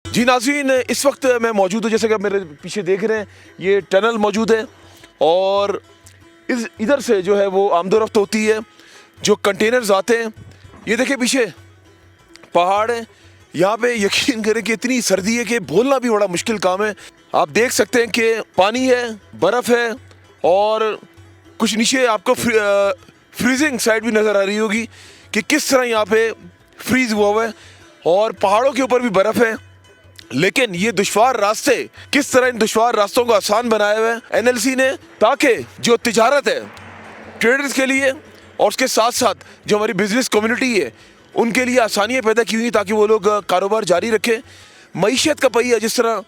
जी नाज़रीन, इस वक्त मैं मौजूद हूँ, जैसे कि आप मेरे पीछे देख रहे हैं, ये टनल मौजूद है और इधर से जो है वो आमदोरफ्त होती है, जो कंटेनर्स आते हैं। ये देखिए पीछे पहाड़ है, यहाँ पे यकीन करें कि इतनी सर्दी है कि बोलना भी बड़ा मुश्किल काम है। आप देख सकते हैं कि पानी है, बर्फ़ है और कुछ नीचे आपको फ्रीजिंग साइड भी नज़र आ रही होगी कि किस तरह यहाँ पे फ्रीज हुआ है और पहाड़ों के ऊपर भी बर्फ़ है। लेकिन ये दुश्वार रास्ते, किस तरह इन दुश्वार रास्तों को आसान बनाया हुआ है एनएलसी ने, ताकि जो तिजारत है ट्रेडर्स के लिए और उसके साथ साथ जो हमारी बिजनेस कम्युनिटी है उनके लिए आसानियाँ पैदा की हुई ताकि वो लोग कारोबार जारी रखें। मईशत का पहिया, जिस तरह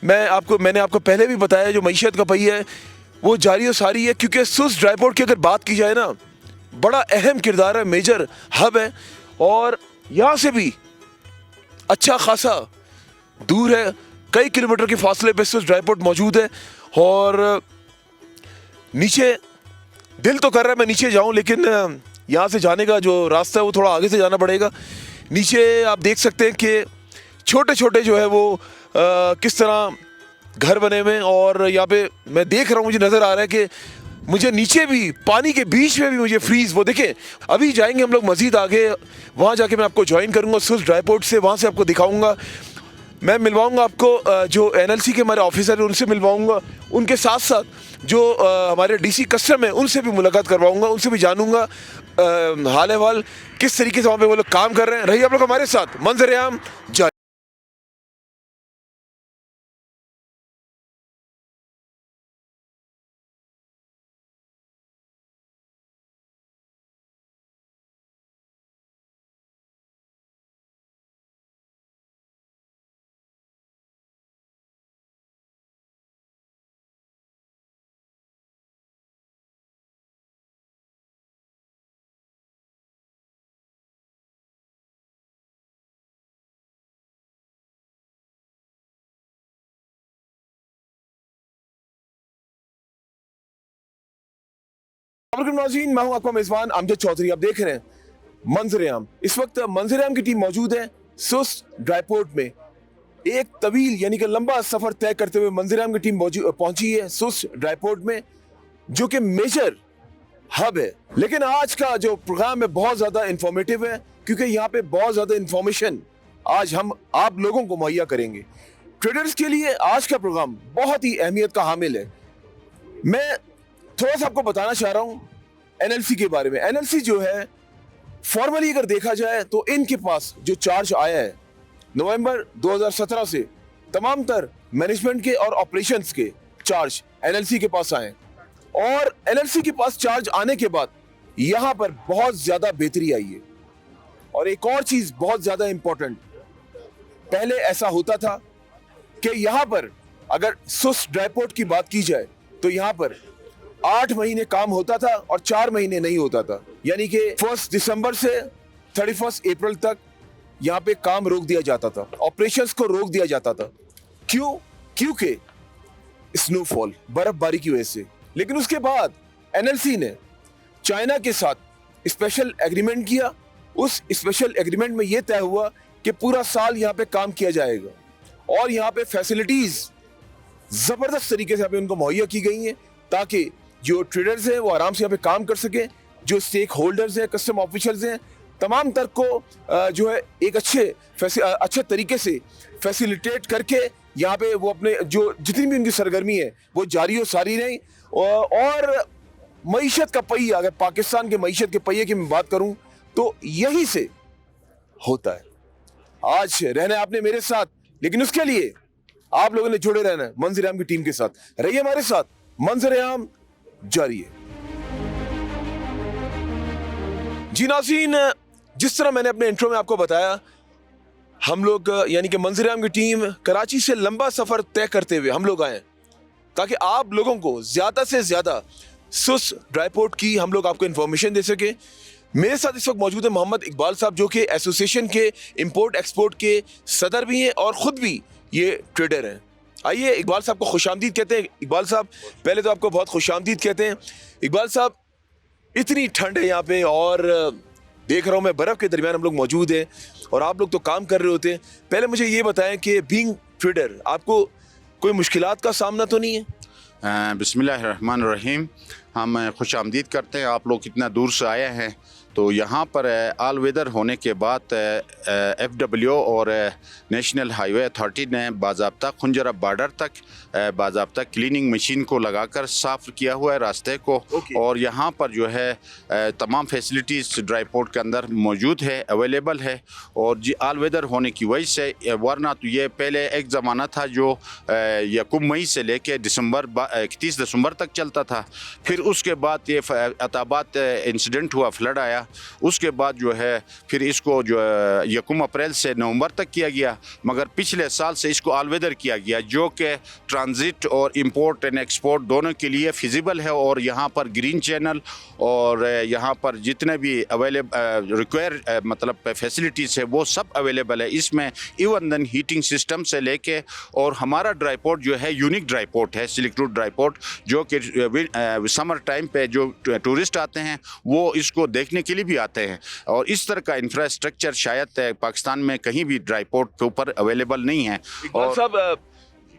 मैंने आपको पहले भी बताया, जो मईशत का पहिया है वो जारी और सारी है, क्योंकि सुस ड्राईपोर्ट की अगर बात की जाए ना, बड़ा अहम किरदार है, मेजर हब है और यहाँ से भी अच्छा खासा दूर है, कई किलोमीटर के फासले पे सुस ड्राईपोर्ट मौजूद है। और नीचे दिल तो कर रहा है मैं नीचे जाऊं, लेकिन यहाँ से जाने का जो रास्ता है वो थोड़ा आगे से जाना पड़ेगा। नीचे आप देख सकते हैं कि छोटे छोटे जो है वो किस तरह घर बने हुए हैं और यहाँ पे मैं देख रहा हूँ, मुझे नज़र आ रहा है कि मुझे नीचे भी पानी के बीच में भी मुझे फ्रीज, वो देखें। अभी जाएंगे हम लोग मज़ीद आगे, वहाँ जाके मैं आपको ज्वाइन करूँगा सुस ड्राईपोर्ट से, वहाँ से आपको दिखाऊँगा, मैं मिलवाऊंगा आपको जो एनएलसी के हमारे ऑफिसर हैं उनसे मिलवाऊंगा, उनके साथ साथ जो हमारे डीसी कस्टम है उनसे भी मुलाकात करवाऊंगा, उनसे भी जानूंगा हाल अहवाल किस तरीके से वहाँ पे वो लोग काम कर रहे हैं। रहिए आप लोग हमारे साथ, मंजर-ए-आम जारी। नाज़रीन, मैं हूं आपका मेजबान अमजद चौधरी। आप देख रहे हैं मंजर-ए-आम। इस वक्त मंजर-ए-आम की टीम मौजूद है सुस ड्राईपोर्ट में। एक तवील यानी कि लंबा सफर तय करते हुए मंजर-ए-आम की टीम पहुंची है सुस ड्राईपोर्ट में, जो कि मेजर हब है। लेकिन आज का जो प्रोग्राम है बहुत ज्यादा इंफॉर्मेटिव है, क्योंकि यहाँ पे बहुत ज्यादा इंफॉर्मेशन आज हम आप लोगों को मुहैया करेंगे। ट्रेडर्स के लिए आज का प्रोग्राम बहुत ही अहमियत का हामिल है। मैं थोड़ा सा आपको बताना चाह रहा हूँ एनएलसी के बारे में। एनएलसी जो है, फॉर्मली अगर देखा जाए तो इनके पास जो चार्ज आया है नवंबर 2017 से, तमाम तर मैनेजमेंट के और ऑपरेशंस के चार्ज एनएलसी के पास आए और एनएलसी के पास चार्ज आने के बाद यहां पर बहुत ज्यादा बेहतरी आई है। और एक और चीज बहुत ज्यादा इंपॉर्टेंट, पहले ऐसा होता था कि यहां पर अगर सुस ड्राईपोर्ट की बात की जाए तो यहां पर 8 महीने काम होता था और 4 महीने नहीं होता था, यानी कि 1 दिसंबर से 31 अप्रैल तक यहाँ पे काम रोक दिया जाता था, ऑपरेशंस को रोक दिया जाता था। क्यों? क्योंकि स्नोफॉल, बर्फबारी की वजह से। लेकिन उसके बाद एनएलसी ने चाइना के साथ स्पेशल एग्रीमेंट किया। उस स्पेशल एग्रीमेंट में यह तय हुआ कि पूरा साल यहाँ पे काम किया जाएगा और यहाँ पे फैसिलिटीज जबरदस्त तरीके से यहाँ पे उनको मुहैया की गई हैं, ताकि जो ट्रेडर्स हैं वो आराम से यहाँ पे काम कर सके, जो स्टेक होल्डर्स हैं, कस्टम ऑफिसर्स हैं, तमाम तक को जो है एक अच्छे तरीके से फैसिलिटेट करके यहाँ पे वो अपने जो जितनी भी उनकी सरगर्मी है वो जारी और सारी रही। और मईशत का पहिया, अगर पाकिस्तान के मईशत के पहिए की मैं बात करूं तो यही से होता है। आज रहना है आपने मेरे साथ, लेकिन उसके लिए आप लोगों ने जुड़े रहना है मंजर-ए-आम की टीम के साथ। रहिए हमारे साथ, मंजर-ए-आम जारी है। जी नाज़रीन, जिस तरह मैंने अपने इंट्रो में आपको बताया, हम लोग यानी कि मंजर-ए-आम की टीम कराची से लंबा सफर तय करते हुए हम लोग आए ताकि आप लोगों को ज्यादा से ज्यादा सुस ड्राईपोर्ट की हम लोग आपको इंफॉर्मेशन दे सके। मेरे साथ इस वक्त मौजूद है मोहम्मद इकबाल साहब, जो कि एसोसिएशन के इंपोर्ट एक्सपोर्ट के सदर भी हैं और ख़ुद भी ये ट्रेडर हैं। आइए इकबाल साहब को खुशामदीद कहते हैं। इकबाल साहब, पहले तो आपको बहुत खुशामदीद कहते हैं। इकबाल साहब, इतनी ठंड है यहाँ पे और देख रहा हूँ मैं बर्फ़ के दरमियान हम लोग मौजूद हैं, और आप लोग तो काम कर रहे होते हैं। पहले मुझे ये बताएं कि बीइंग ट्रेडर आपको कोई मुश्किलात का सामना तो नहीं है? बिस्मिल्लाहिर्रहमानिर्रहीम। हम खुश आमदीद करते हैं, आप लोग इतना दूर से आए हैं। तो यहाँ पर ऑल वेदर होने के बाद FW और नेशनल हाईवे अथॉरिटी ने बाज़ाब्ता खुंजरा बॉर्डर तक बाज़ाब्ता क्लीनिंग मशीन को लगाकर साफ़ किया हुआ है रास्ते को। और यहाँ पर जो है तमाम फैसिलिटीज़ ड्राई पोर्ट के अंदर मौजूद है, अवेलेबल है। और जी ऑल वेदर होने की वजह से, वरना तो ये पहले एक ज़माना था जो यकम मई से लेके 31 दिसंबर तक चलता था। फिर उसके बाद ये अताबाद इंसिडेंट हुआ, फ्लड आया। उसके बाद जो है फिर इसको जो यकम अप्रैल से नवंबर तक किया गया, मगर पिछले साल से इसको ऑल वेदर किया गया, जो कि ट्रांजिट और इंपोर्ट एंड एक्सपोर्ट दोनों के लिए फिजिबल है। और यहाँ पर ग्रीन चैनल और यहाँ पर जितने भी रिक्वायर मतलब फैसिलिटीज़ है वो सब अवेलेबल है इसमें। इवन देन हीटिंग सिस्टम से लेके, और हमारा ड्राई पोर्ट जो है यूनिक ड्राई पोर्ट है, सिल्क रूट ड्राई पोर्ट, जो कि समर टाइम पे जो टूरिस्ट आते हैं वो इसको देखने के लिए भी आते हैं। और इस तरह का इंफ्रास्ट्रक्चर शायद पाकिस्तान में कहीं भी ड्राई पोर्ट के ऊपर अवेलेबल नहीं है। और साहब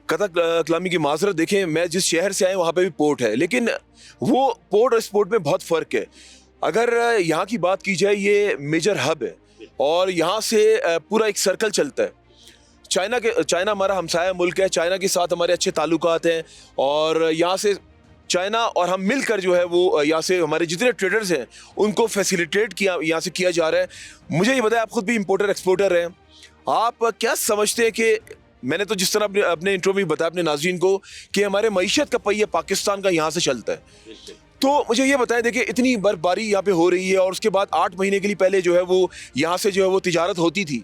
कथक कलामी की माजरत, देखें मैं जिस शहर से आए वहाँ पे भी पोर्ट है, लेकिन वो पोर्ट और इस पोर्ट में बहुत फ़र्क है। अगर यहाँ की बात की जाए, ये मेजर हब है और यहाँ से पूरा एक सर्कल चलता है। चाइना हमारा हमसाया मुल्क है, चाइना के साथ हमारे अच्छे ताल्लुकात हैं और यहाँ से चाइना और हम मिलकर जो है वो यहाँ से हमारे जितने ट्रेडर्स हैं उनको फैसिलिटेट किया यहाँ से किया जा रहा है। मुझे ये बताया, आप खुद भी इंपोर्टर एक्सपोर्टर हैं, आप क्या समझते हैं कि मैंने तो जिस तरह अपने इंट्रो में बताया अपने नाज़रीन को कि हमारे मईशत का पहिया पाकिस्तान का यहाँ से चलता है, तो मुझे ये बताएं, देखिए इतनी बर्फबारी यहाँ पे हो रही है और उसके बाद 8 महीने के लिए पहले जो है वो यहाँ से जो है वो तिजारत होती थी,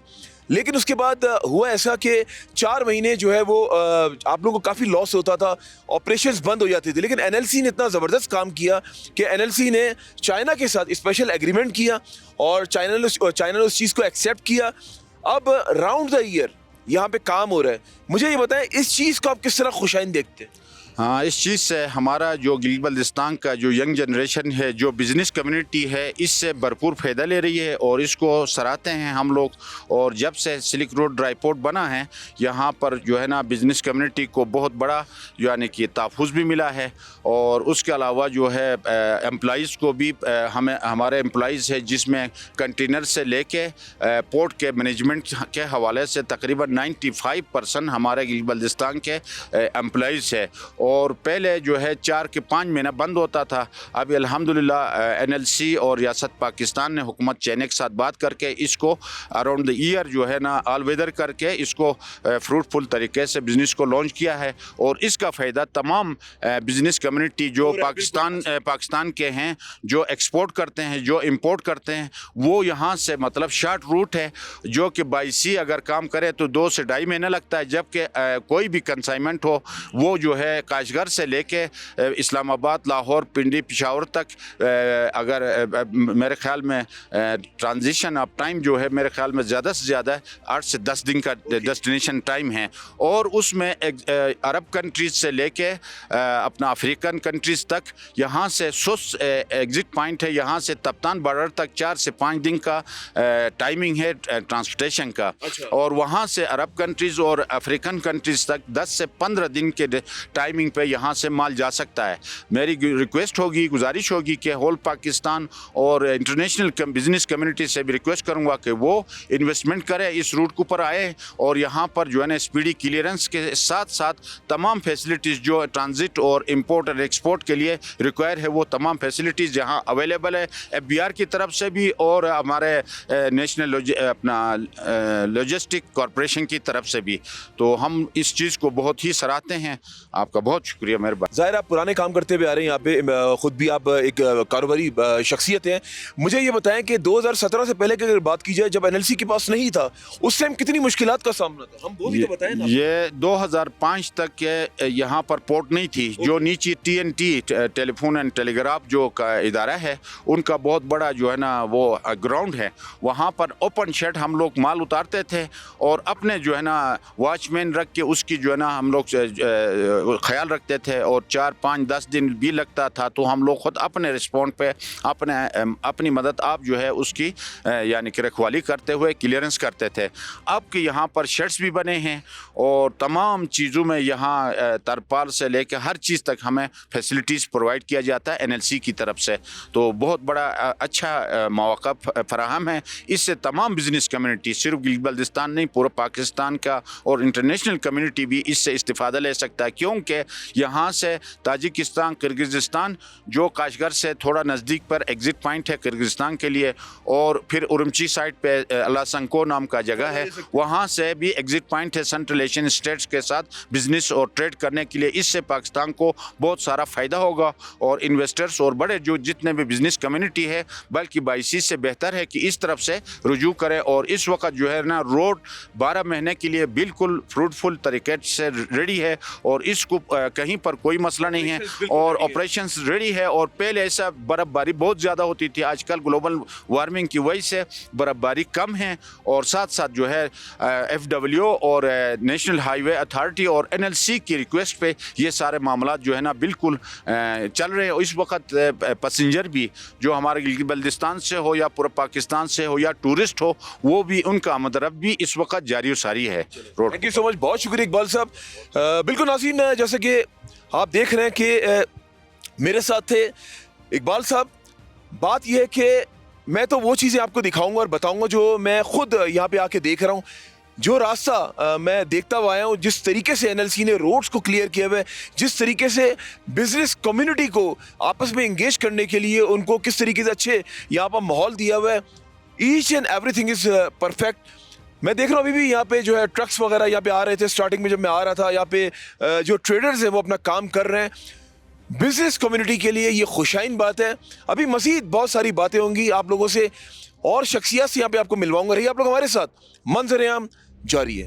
लेकिन उसके बाद हुआ ऐसा कि 4 महीने जो है वो आप लोगों को काफ़ी लॉस होता था, ऑपरेशंस बंद हो जाते थे। लेकिन एनएलसी ने इतना ज़बरदस्त काम किया कि एनएलसी ने चाइना के साथ स्पेशल एग्रीमेंट किया और चाइना ने उस चीज़ को एक्सेप्ट किया। अब राउंड द ईयर यहाँ पे काम हो रहा है। मुझे ये बताएं, इस चीज़ को आप किस तरह खुशाइन देखते हैं? हाँ, इस चीज़ से हमारा जो गिलगित बल्तिस्तान का जो यंग जनरेशन है, जो बिज़नेस कम्युनिटी है, इससे भरपूर फ़ायदा ले रही है और इसको सराहते हैं हम लोग। और जब से सिल्क रोड ड्राई पोर्ट बना है, यहाँ पर जो है ना बिज़नेस कम्युनिटी को बहुत बड़ा यानी कि तहफ़्फ़ुज़ भी मिला है। और उसके अलावा जो है एम्प्लॉइज़ को भी हमारे एम्प्लॉइज़ है जिसमें कंटेनर से लेके पोर्ट के मैनेजमेंट के हवाले से तकरीबन 95% हमारे गिलगित बल्तिस्तान के एम्प्लॉइज़ है। और पहले जो है 4 के 5 महीना बंद होता था। अभी अल्हम्दुलिल्लाह NLC और रियासत पाकिस्तान ने हुकूमत चाइना के साथ बात करके इसको अराउंड द ईयर जो है ना ऑल वेदर करके इसको फ्रूटफुल तरीके से बिज़नेस को लॉन्च किया है। और इसका फ़ायदा तमाम बिज़नेस कम्युनिटी जो पाकिस्तान के हैं, जो एक्सपोर्ट करते हैं, जो इंपोर्ट करते हैं, वो यहाँ से मतलब शॉर्ट रूट है, जो कि बाई सी अगर काम करे तो 2 से 2.5 महीना लगता है। जबकि कोई भी कंसाइनमेंट हो वो जो है काशगर से लेके इस्लामाबाद, लाहौर, पिंडी, पेशावर तक अगर मेरे ख्याल में ट्रांजिशन ऑफ टाइम जो है मेरे ख्याल में ज़्यादा से ज़्यादा 8 से 10 दिन का डेस्टिनेशन टाइम है। और उसमें अरब कंट्रीज़ से लेके अपना अफ्रीकन कंट्रीज़ तक यहाँ से सुस एग्ज़िट पॉइंट है, यहाँ से तप्तान बॉर्डर तक 4 से 5 दिन का टाइमिंग है ट्रांसपोर्टेशन का। और वहाँ से अरब कंट्रीज़ और अफ्रीकन कंट्रीज़ तक 10 से 15 दिन के टाइमिंग पे यहाँ से माल जा सकता है। मेरी रिक्वेस्ट होगी, गुजारिश होगी कि होल पाकिस्तान और इंटरनेशनल बिजनेस कम्युनिटी से भी रिक्वेस्ट करूँगा कि वो इन्वेस्टमेंट करें, इस रूट के ऊपर आए और यहाँ पर जो है ना स्पीडी क्लियरेंस के साथ साथ तमाम फैसिलिटीज़ जो ट्रांजिट और इंपोर्ट और एक्सपोर्ट के लिए रिक्वायर है वो तमाम फैसिलिटीज़ यहाँ अवेलेबल है FBR की तरफ से भी और हमारे नेशनल लॉजिस्टिक कॉरपोरेशन की तरफ से भी। तो हम इस चीज़ को बहुत ही सराहते हैं। आपका बहुत शुक्रिया, मेहरबानी। ज़ाहिर आप पुराने काम करते हुए आ रहे हैं यहाँ पे, खुद भी आप एक कारोबारी शख्सियत हैं। मुझे ये बताएं कि 2017 से पहले की अगर बात की जाए, जब NLC के पास नहीं था, उस टाइम कितनी मुश्किलात का सामना था, हम वो भी तो बताएं ना। ये 2005 तक यहाँ पर पोर्ट नहीं थी। जो नीचे TNT टेलीफोन एंड टेलीग्राफ जो का इदारा है, उनका बहुत बड़ा जो है ना वो ग्राउंड है, वहाँ पर ओपन शेड हम लोग माल उतारते थे और अपने जो है ना वॉचमैन रख के उसकी जो है ना हम लोग ख्याल ख्याल रखते थे और 4, 5, 10 दिन भी लगता था तो हम लोग ख़ुद अपने रिस्पॉन्ड पे अपनी मदद आप जो है उसकी यानी कि रखवाली करते हुए क्लियरेंस करते थे। अब के यहाँ पर शेड्स भी बने हैं और तमाम चीज़ों में यहाँ तरपाल से लेकर हर चीज़ तक हमें फैसिलिटीज़ प्रोवाइड किया जाता है NLC की तरफ से। तो बहुत बड़ा अच्छा मौका फराहम है। इससे तमाम बिजनेस कम्युनिटी, सिर्फ गिलगित-बल्तिस्तान नहीं, पूरा पाकिस्तान का और इंटरनेशनल कम्युनिटी भी इससे इस्तिफ़ादा ले सकता है, क्योंकि यहाँ से ताजिकिस्तान, किर्गिज़स्तान जो काशगर से थोड़ा नज़दीक पर एग्ज़िट पॉइंट है किर्गिज़स्तान के लिए, और फिर उरुमची साइड पे अलासंको नाम का जगह है, वहाँ से भी एग्ज़िट पॉइंट है सेंट्रल एशियन स्टेट्स के साथ बिजनेस और ट्रेड करने के लिए। इससे पाकिस्तान को बहुत सारा फ़ायदा होगा और इन्वेस्टर्स और बड़े जो जितने भी बिजनेस कम्युनिटी है, बल्कि बाइसीस से बेहतर है कि इस तरफ से रुजू करें। और इस वक्त जो है ना रोड 12 महीने के लिए बिल्कुल फ्रूटफुल तरीके से रेडी है और इसको कहीं पर कोई मसला नहीं है और ऑपरेशंस रेडी है। और पहले ऐसा बर्फ़बारी बहुत ज़्यादा होती थी, आजकल ग्लोबल वार्मिंग की वजह से बर्फ़बारी कम है। और साथ साथ जो है FW और नेशनल हाईवे अथॉरिटी और NLC की रिक्वेस्ट पे ये सारे मामला जो है ना बिल्कुल चल रहे हैं। इस वक्त पैसेंजर भी जो हमारे गिलगित-बल्तिस्तान से हो या पूरा पाकिस्तान से हो या टूरिस्ट हो, वो भी उनका आमद-रफ्त भी इस वक्त जारी व सारी है road. Thank you so much, बहुत शुक्रिया इकबाल साहब। बिल्कुल नाज़रीन, जैसे कि आप देख रहे हैं कि मेरे साथ थे इकबाल साहब। बात यह है कि मैं तो वो चीज़ें आपको दिखाऊंगा और बताऊंगा जो मैं खुद यहाँ पे आके देख रहा हूँ। जो रास्ता मैं देखता हुआ आया हूँ, जिस तरीके से NLC ने रोड्स को क्लियर किया हुआ है, जिस तरीके से बिजनेस कम्युनिटी को आपस में इंगेज करने के लिए उनको किस तरीके से अच्छे यहाँ पर माहौल दिया हुआ है, each and everything is perfect. मैं देख रहा हूँ अभी भी यहाँ पे जो है ट्रक्स वगैरह यहाँ पे आ रहे थे। स्टार्टिंग में जब मैं आ रहा था, यहाँ पे जो ट्रेडर्स हैं वो अपना काम कर रहे हैं। बिजनेस कम्युनिटी के लिए ये खुशाइन बात है। अभी मज़ीद बहुत सारी बातें होंगी आप लोगों से और शख्सियत से यहाँ पे आपको मिलवाऊंगा। रहिए आप लोग हमारे साथ, मंजर-ए-आम जारी है।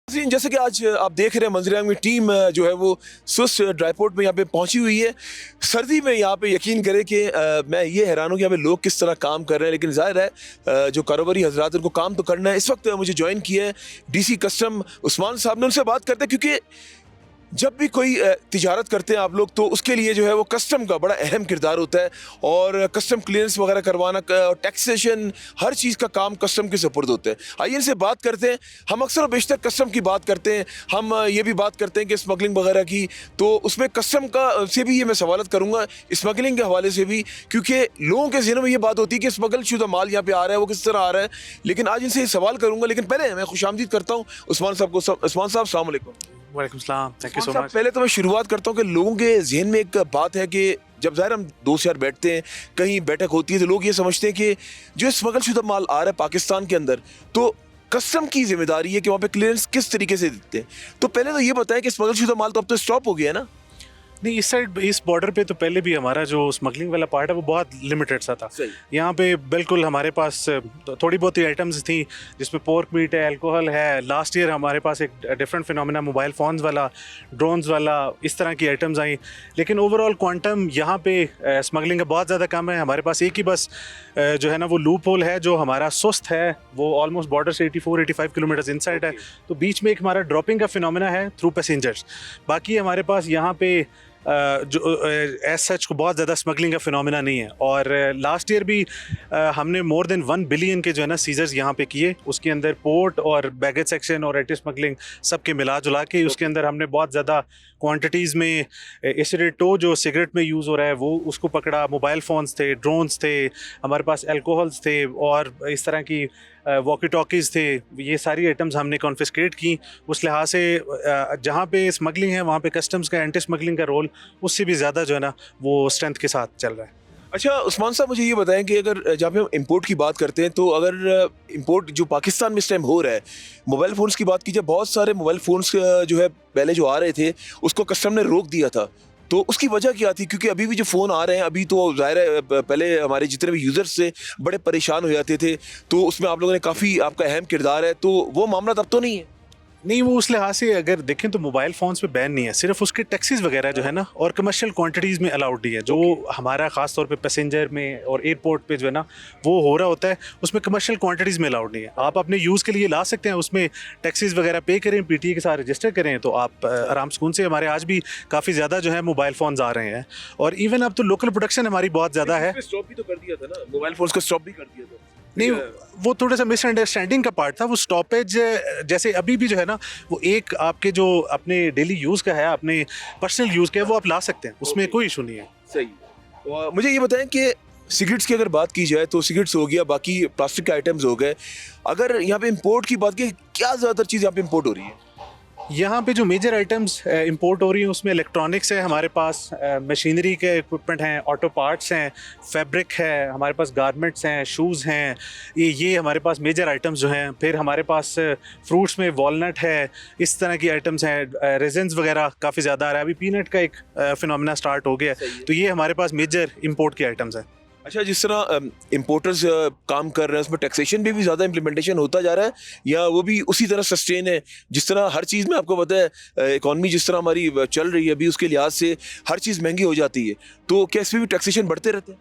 जैसे कि आज आप देख रहे हैं मंजर-ए-आम की टीम जो है वो सुस्त ड्राईपोर्ट में यहाँ पे पहुंची हुई है। सर्दी में यहाँ पे यकीन करें कि मैं ये हैरान हूँ कि यहाँ पे लोग किस तरह काम कर रहे हैं, लेकिन जाहिर है जो कारोबारी हजरात उनको काम तो करना है। इस वक्त मुझे ज्वाइन किया है DC कस्टम उस्मान साहब ने। उनसे बात करते हैं क्योंकि जब भी कोई तिजारत करते हैं आप लोग तो उसके लिए जो है वो कस्टम का बड़ा अहम किरदार होता है और कस्टम क्लियरेंस वगैरह करवाना, टैक्सेशन, हर चीज़ का काम कस्टम के सुपुर्द होता है। आइए इनसे बात करते हैं। हम अक्सर और बेशतर कस्टम की बात करते हैं, हम ये भी बात करते हैं कि स्मगलिंग वगैरह की, तो उसमें कस्टम का से भी ये मैं सवालत करूँगा स्मगलिंग के हवाले से भी, क्योंकि लोगों के ज़हनों में ये बात होती है कि स्मगल शुदा माल यहाँ पे आ रहा है, वो किस तरह आ रहा है। लेकिन आज इनसे ये सवाल करूँगा, लेकिन पहले मैं खुशामदीद करता हूँ उस्मान साहब को। उस्मान साहब अस्सलाम वालेकुम। वालेकुम सलाम, थैंक यू सो मच। पहले तो मैं शुरुआत करता हूँ कि लोगों के जहन में एक बात है कि जब ज़ाहिर हम दोस्त यार बैठते हैं, कहीं बैठक होती है, तो लोग ये समझते हैं कि जो स्मगल शुदा माल आ रहा है पाकिस्तान के अंदर, तो कस्टम की जिम्मेदारी है कि वहाँ पे क्लियरेंस किस तरीके से देते हैं। तो पहले तो ये बताएं कि स्मगल शुदा माल तो अब तो स्टॉप हो गया है ना? नहीं, इस साइड, इस बॉर्डर पे तो पहले भी हमारा जो स्मगलिंग वाला पार्ट है वो बहुत लिमिटेड सा था। यहाँ पे बिल्कुल हमारे पास थोड़ी बहुत ही आइटम्स थी जिसमें पोर्क मीट है, अल्कोहल है। लास्ट ईयर हमारे पास एक डिफरेंट फिनोमेना मोबाइल फ़ोन्स वाला, ड्रोन्स वाला, इस तरह की आइटम्स आई। लेकिन ओवरऑल क्वांटम यहाँ पे स्मगलिंग का बहुत ज़्यादा कम है। हमारे पास एक ही बस जो है ना वो लूप होल है जो हमारा सुस्त है, वो ऑलमोस्ट बॉर्डर से 84-85 किलोमीटर इनसाइड है। तो बीच में एक हमारा ड्रॉपिंग का फिनोमेना है थ्रू पैसेंजर्स। बाकी हमारे पास यहाँ पे जो एज सच को बहुत ज़्यादा स्मगलिंग का फिनोमेना नहीं है। और लास्ट ईयर भी हमने मोर देन 1 बिलियन के जो है ना सीजर्स यहाँ पे किए। उसके अंदर पोर्ट और बैगेज सेक्शन और एंटी स्मगलिंग सब के मिला जुला के उसके अंदर हमने बहुत ज़्यादा क्वांटिटीज़ में एसिडेटो जो सिगरेट में यूज़ हो रहा है वो उसको पकड़ा। मोबाइल फ़ोन्स थे, ड्रोन्स थे, हमारे पास एल्कोहल्स थे और इस तरह की वॉकी टॉकीज़ थे। ये सारी आइटम्स हमने कॉन्फिस्केट की। उस लिहाज से जहाँ पे स्मगलिंग है वहाँ पे कस्टम्स का एंटी स्मगलिंग का रोल उससे भी ज़्यादा जो है ना वो स्ट्रेंथ के साथ चल रहा है। अच्छा उस्मान साहब, मुझे ये बताएं कि अगर जहाँ पे हम इंपोर्ट की बात करते हैं, तो अगर इंपोर्ट जो पाकिस्तान में इस टाइम हो रहा है, मोबाइल फ़ोन्स की बात कीजिए, बहुत सारे मोबाइल फ़ोन्स जो है पहले जो आ रहे थे उसको कस्टम ने रोक दिया था। तो उसकी वजह क्या थी? क्योंकि अभी भी जो फ़ोन आ रहे हैं, अभी तो ज़ाहिर है पहले हमारे जितने भी यूज़र्स थे बड़े परेशान हो जाते थे, तो उसमें आप लोगों ने काफ़ी, आपका अहम किरदार है, तो वो मामला तब तो नहीं है? नहीं, वो उस लिहाज से अगर देखें तो मोबाइल फ़ोन्स पे बैन नहीं है, सिर्फ उसके टैक्सीज वगैरह जो है ना और कमर्शियल क्वांटिटीज़ में अलाउड नहीं है। जो हमारा ख़ास तौर पे पैसेंजर में और एयरपोर्ट पे जो है ना वो हो रहा होता है, उसमें कमर्शियल क्वांटिटीज़ में अलाउड नहीं है। आप अपने यूज़ के लिए ला सकते हैं, उसमें टैक्सीज वगैरह पे करें, PTA के साथ रजिस्टर करें, तो आप आराम सुकून से, हमारे आज भी काफ़ी ज़्यादा जो है मोबाइल फ़ोन्स आ रहे हैं। और इवन अब तो लोकल प्रोडक्शन हमारी बहुत ज़्यादा है। स्टॉप भी तो कर दिया था ना, मोबाइल फोन्स को स्टॉप भी कर दिया था। नहीं, वो थोड़ा सा मिसअंडरस्टैंडिंग का पार्ट था। वो स्टॉपेज जैसे अभी भी जो है ना वो एक आपके जो अपने डेली यूज़ का है, अपने पर्सनल यूज़ का है, वो आप ला सकते हैं, उसमें कोई इशू नहीं है। सही। और मुझे ये बताएं कि सिगरेट्स की अगर बात की जाए तो सिगरेट्स हो गया, बाकी प्लास्टिक के आइटम्स हो गए। अगर यहाँ पे इंपोर्ट की बात की, क्या ज़्यादातर चीज़ यहाँ पे इंपोर्ट हो रही है? यहाँ पे जो मेजर आइटम्स इंपोर्ट हो रही हैं उसमें इलेक्ट्रॉनिक्स है, हमारे पास मशीनरी के इक्विपमेंट हैं, ऑटो पार्ट्स हैं, फैब्रिक है, हमारे पास गारमेंट्स हैं, शूज़ हैं, ये हमारे पास मेजर आइटम्स जो हैं। फिर हमारे पास फ्रूट्स में वॉलनट है, इस तरह की आइटम्स हैं, रेजिन्स वगैरह काफ़ी ज़्यादा आ रहा है। अभी पीनट का एक फिनोमेना स्टार्ट हो गया, तो ये हमारे पास मेजर इंपोर्ट की आइटम्स हैं। अच्छा, जिस तरह इम्पोर्टर्स काम कर रहे हैं उसमें टैक्सेशन भी ज़्यादा इम्प्लीमेंटेशन होता जा रहा है, या वो भी उसी तरह सस्टेन है? जिस तरह हर चीज़ में आपको पता है इकॉनमी जिस तरह हमारी चल रही है अभी, उसके लिहाज से हर चीज़ महंगी हो जाती है, तो क्या इसमें भी टैक्सेशन बढ़ते रहते हैं?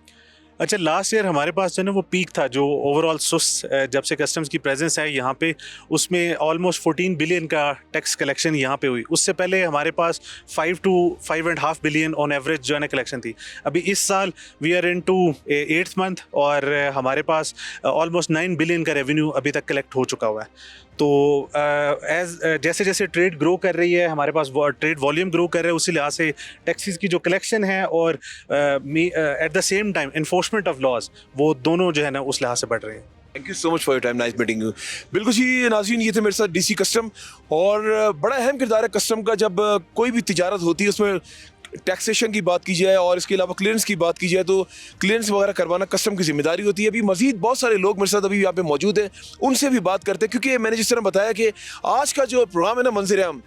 अच्छा, लास्ट ईयर हमारे पास जो है ना वो पीक था, जो ओवरऑल सुस जब से कस्टम्स की प्रेजेंस है यहाँ पे, उसमें ऑलमोस्ट 14 बिलियन का टैक्स कलेक्शन यहाँ पे हुई। उससे पहले हमारे पास 5 to 5.5 बिलियन ऑन एवरेज जो है ना कलेक्शन थी। अभी इस साल we are into 8th month और हमारे पास ऑलमोस्ट 9 बिलियन का रेवेन्यू अभी तक कलेक्ट हो चुका हुआ है। तो जैसे जैसे ट्रेड ग्रो कर रही है, हमारे पास ट्रेड वॉल्यूम ग्रो कर रहा है, उसी लिहाज से टैक्सेस की जो कलेक्शन है और at the same time enforcement of laws, वो दोनों जो है ना उस लिहाज से बढ़ रहे हैं। Thank you so much for your time, nice meeting you. बिल्कुल जी नाज़रीन, ये थे मेरे साथ DC कस्टम, और बड़ा अहम किरदार है कस्टम का। जब कोई भी तिजारत होती है उसमें टैक्सेशन की बात की जाए और इसके अलावा क्लियरेंस की बात की जाए, तो क्लियरेंस वगैरह करवाना कस्टम की जिम्मेदारी होती है। अभी मजीद बहुत सारे लोग मेरे साथ अभी यहाँ पे मौजूद हैं, उनसे भी बात करते हैं, क्योंकि मैंने जिस तरह बताया कि आज का जो प्रोग्राम है ना मंज़र-ए-आम,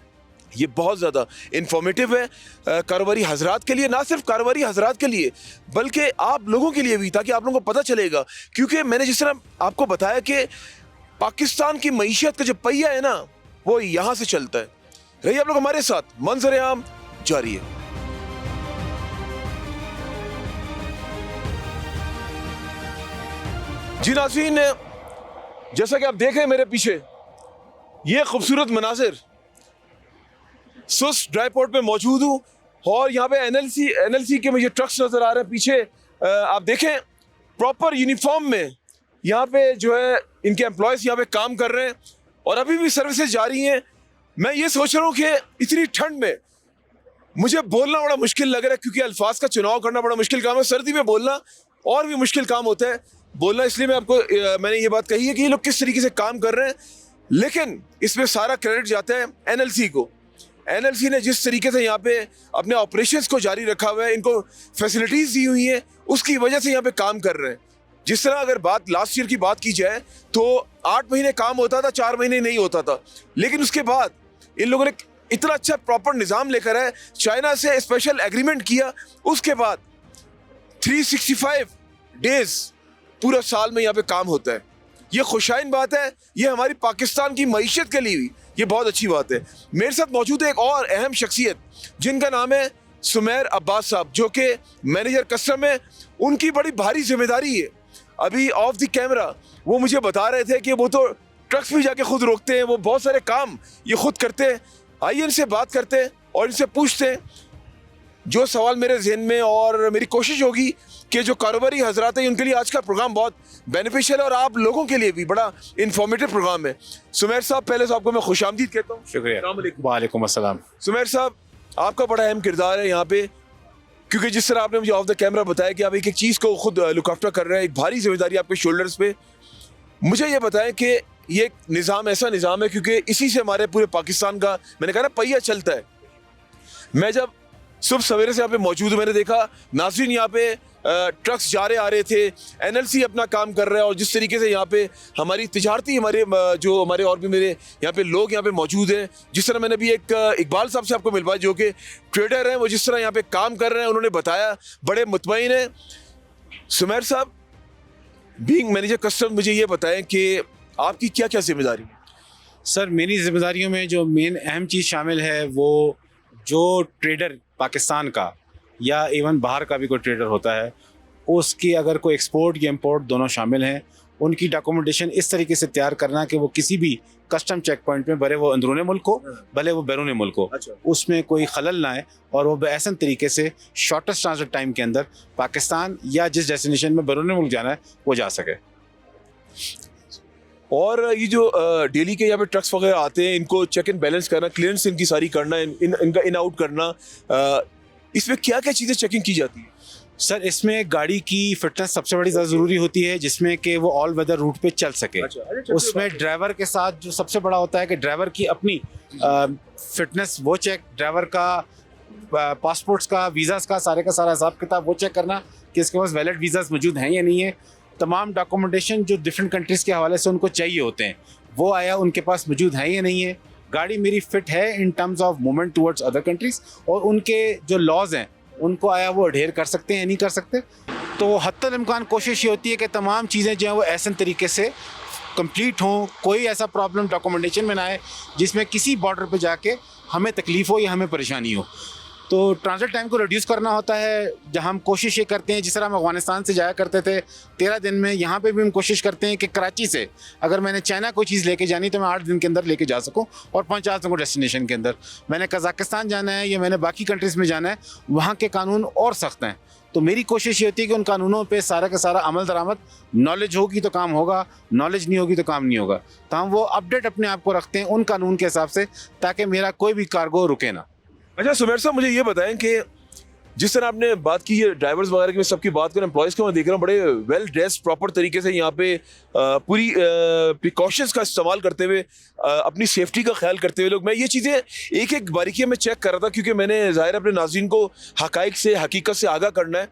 ये बहुत ज़्यादा इन्फॉर्मेटिव है कारोबारी हजरात के लिए, ना सिर्फ कारोबारी हजरात के लिए बल्कि आप लोगों के लिए भी, ताकि आप लोगों को पता चलेगा। क्योंकि मैंने जिस तरह आपको बताया कि पाकिस्तान की मईशत का जो पहिया है ना वो यहाँ से चलता है। रहिए आप लोग हमारे साथ, मंज़र-ए-आम जारी है। जी नाज़रीन, जैसा कि आप देख रहे हैं मेरे पीछे ये खूबसूरत मनाजिर, सुस ड्राई पोर्ट में मौजूद हूँ और यहाँ पे NLC के मुझे ट्रक्स नज़र आ रहे हैं पीछे। आप देखें प्रॉपर यूनिफॉर्म में यहाँ पे जो है इनके एम्प्लॉयज़ यहाँ पे काम कर रहे हैं और अभी भी सर्विसेज जारी हैं। मैं ये सोच रहा हूँ कि इतनी ठंड में मुझे बोलना बड़ा मुश्किल लग रहा है, क्योंकि अल्फाज का चुनाव करना बड़ा मुश्किल काम है। सर्दी में बोलना और भी मुश्किल काम होता है। बोलना इसलिए मैंने ये बात कही है कि ये लोग किस तरीके से काम कर रहे हैं, लेकिन इसमें सारा क्रेडिट जाता है NLC को। NLC ने जिस तरीके से यहाँ पे अपने ऑपरेशंस को जारी रखा हुआ है, इनको फैसिलिटीज़ दी हुई हैं, उसकी वजह से यहाँ पे काम कर रहे हैं। जिस तरह अगर बात लास्ट ईयर की बात की जाए तो 8 महीने काम होता था, 4 महीने नहीं होता था, लेकिन उसके बाद इन लोगों ने इतना अच्छा प्रॉपर निज़ाम लेकर आए, चाइना से स्पेशल एग्रीमेंट किया, उसके बाद 365 डेज पूरा साल में यहाँ पे काम होता है। ये खुशाइन बात है, ये हमारी पाकिस्तान की मईशत के लिए भी ये बहुत अच्छी बात है। मेरे साथ मौजूद है एक और अहम शख्सियत जिनका नाम है सुमेर अब्बास साहब, जो कि मैनेजर कस्टम है। उनकी बड़ी भारी जिम्मेदारी है। अभी ऑफ द कैमरा वो मुझे बता रहे थे कि वो तो ट्रक्स भी जाके खुद रोकते हैं, वो बहुत सारे काम ये खुद करते हैं। आइए इनसे बात करते हैं और इनसे पूछते हैं जो सवाल मेरे जहन में, और मेरी कोशिश होगी कि जो कारोबारी हजरात हैं उनके लिए आज का प्रोग्राम बहुत बेनिफिशियल है और आप लोगों के लिए भी बड़ा इंफॉर्मेटिव प्रोग्राम है। सुमेर साहब, पहले तो आपको मैं खुशामदीद कहता हूँ। शुक्रिया। वालेकुम अस्सलाम। सुमेर साहब, आपका बड़ा अहम किरदार है यहाँ पे, क्योंकि जिस तरह आपने मुझे ऑफ द कैमरा बताया कि आप एक एक चीज़ को खुद लुक आफ्टर कर रहे हैं, एक भारी जिम्मेदारी आपके शोल्डर्स पे। मुझे ये बताएं कि ये निज़ाम ऐसा निज़ाम है क्योंकि इसी से हमारे पूरे पाकिस्तान का, मैंने कहा ना, पहिया चलता है। मैं जब सुबह सवेरे से यहाँ पे मौजूद हूँ, मैंने देखा नाज़रीन यहाँ पे ट्रक्स जा रहे आ रहे थे, NLC अपना काम कर रहा है, और जिस तरीके से यहाँ पे हमारी तिजारती हमारे और भी मेरे यहाँ पे लोग यहाँ पे मौजूद हैं। जिस तरह मैंने भी एक इकबाल साहब से आपको मिलवाया जो कि ट्रेडर हैं, वो जिस तरह यहाँ पे काम कर रहे हैं, उन्होंने बताया बड़े मुतमईन हैं। सुमेर साहब, बीइंग मैनेजर कस्टम, मुझे ये बताएं कि आपकी क्या क्या जिम्मेदारी है? सर मेरी जिम्मेदारियों में जो मेन अहम चीज़ शामिल है वो जो ट्रेडर पाकिस्तान का या इवन बाहर का भी कोई ट्रेडर होता है उसकी अगर कोई एक्सपोर्ट या इंपोर्ट दोनों शामिल हैं उनकी डॉक्यूमेंटेशन इस तरीके से तैयार करना कि वो किसी भी कस्टम चेक पॉइंट में भले वो अंदरून मुल्क हो भले वो बैरून मुल्क हो उसमें कोई खलल ना आए और वो बेहसन तरीके से शॉर्टेस्ट ट्रांजिट टाइम के अंदर पाकिस्तान या जिस डेस्टिनेशन में बैरून मुल्क जाना है वो जा सके। और ये जो डेली के यहाँ पे ट्रक्स वगैरह आते हैं इनको चेक एंड बैलेंस करना, क्लियरेंस इनकी सारी करना, इनका इन आउट करना, इसमें क्या क्या चीज़ें चेकिंग की जाती है? सर इसमें गाड़ी की फिटनेस सबसे बड़ी ज़्यादा ज़रूरी होती है जिसमें कि वो ऑल वेदर रूट पे चल सके। उसमें ड्राइवर के साथ जो सबसे बड़ा होता है कि ड्राइवर की अपनी फिटनेस वो चेक, ड्राइवर का पासपोर्ट्स का, वीज़ास का सारे का सारा हिसाब किताब वो चेक करना कि इसके पास वैलिड वीज़ास मौजूद हैं या नहीं है। तमाम डॉक्यूमेंटेशन जो डिफरेंट कंट्रीज़ के हवाले से उनको चाहिए होते हैं वो आया उनके पास मौजूद हैं या नहीं है। गाड़ी मेरी फिट है in terms of movement towards other countries और उनके जो लॉज हैं उनको आया वो अडेयर कर सकते हैं या नहीं कर सकते। तो हत्तल इम्कान कोशिश ये होती है कि तमाम चीज़ें जो हैं वो ऐसे तरीके से कंप्लीट हों, कोई ऐसा प्रॉब्लम डॉक्यूमेंटेशन में ना आए जिसमें किसी बॉर्डर पे जाके हमें तकलीफ़ हो या हमें परेशानी हो। तो ट्रांजिट टाइम को रिड्यूस करना होता है जहाँ हम कोशिश ये करते हैं जिस तरह हम अफगानिस्तान से जाया करते थे 13 दिन में, यहाँ पे भी हम कोशिश करते हैं कि कराची से अगर मैंने चाइना कोई चीज़ लेके जानी तो मैं 8 दिन के अंदर लेके जा सकूँ और पहुँचा सकूँ डेस्टिनेशन के अंदर। मैंने कज़ाकिस्तान जाना है या मैंने बाकी कंट्रीज़ में जाना है, वहाँ के कानून और सख्त हैं। तो मेरी कोशिश ये होती है कि उन कानूनों पे सारा का सारा अमल दरामद, नॉलेज होगी तो काम होगा, नॉलेज नहीं होगी तो काम नहीं होगा। तो हम वो अपडेट अपने आप को रखते हैं उन कानून के हिसाब से ताकि मेरा कोई भी कार्गो रुके ना। अच्छा सुमेर साहब, मुझे ये बताएं कि जिस तरह आपने बात की है ड्राइवर्स वगैरह की, मैं सबकी बात करें एम्प्लॉयज़ को मैं देख रहा हूँ बड़े वेल ड्रेस्ड प्रॉपर तरीके से यहाँ पे पूरी प्रिकॉशंस का इस्तेमाल करते हुए अपनी सेफ्टी का ख्याल करते हुए लोग, मैं ये चीज़ें एक एक बारीकी में चेक कर रहा था क्योंकि मैंने ज़ाहिर अपने नाज़रीन को हकाइक से, हकीकत से आगाह करना है।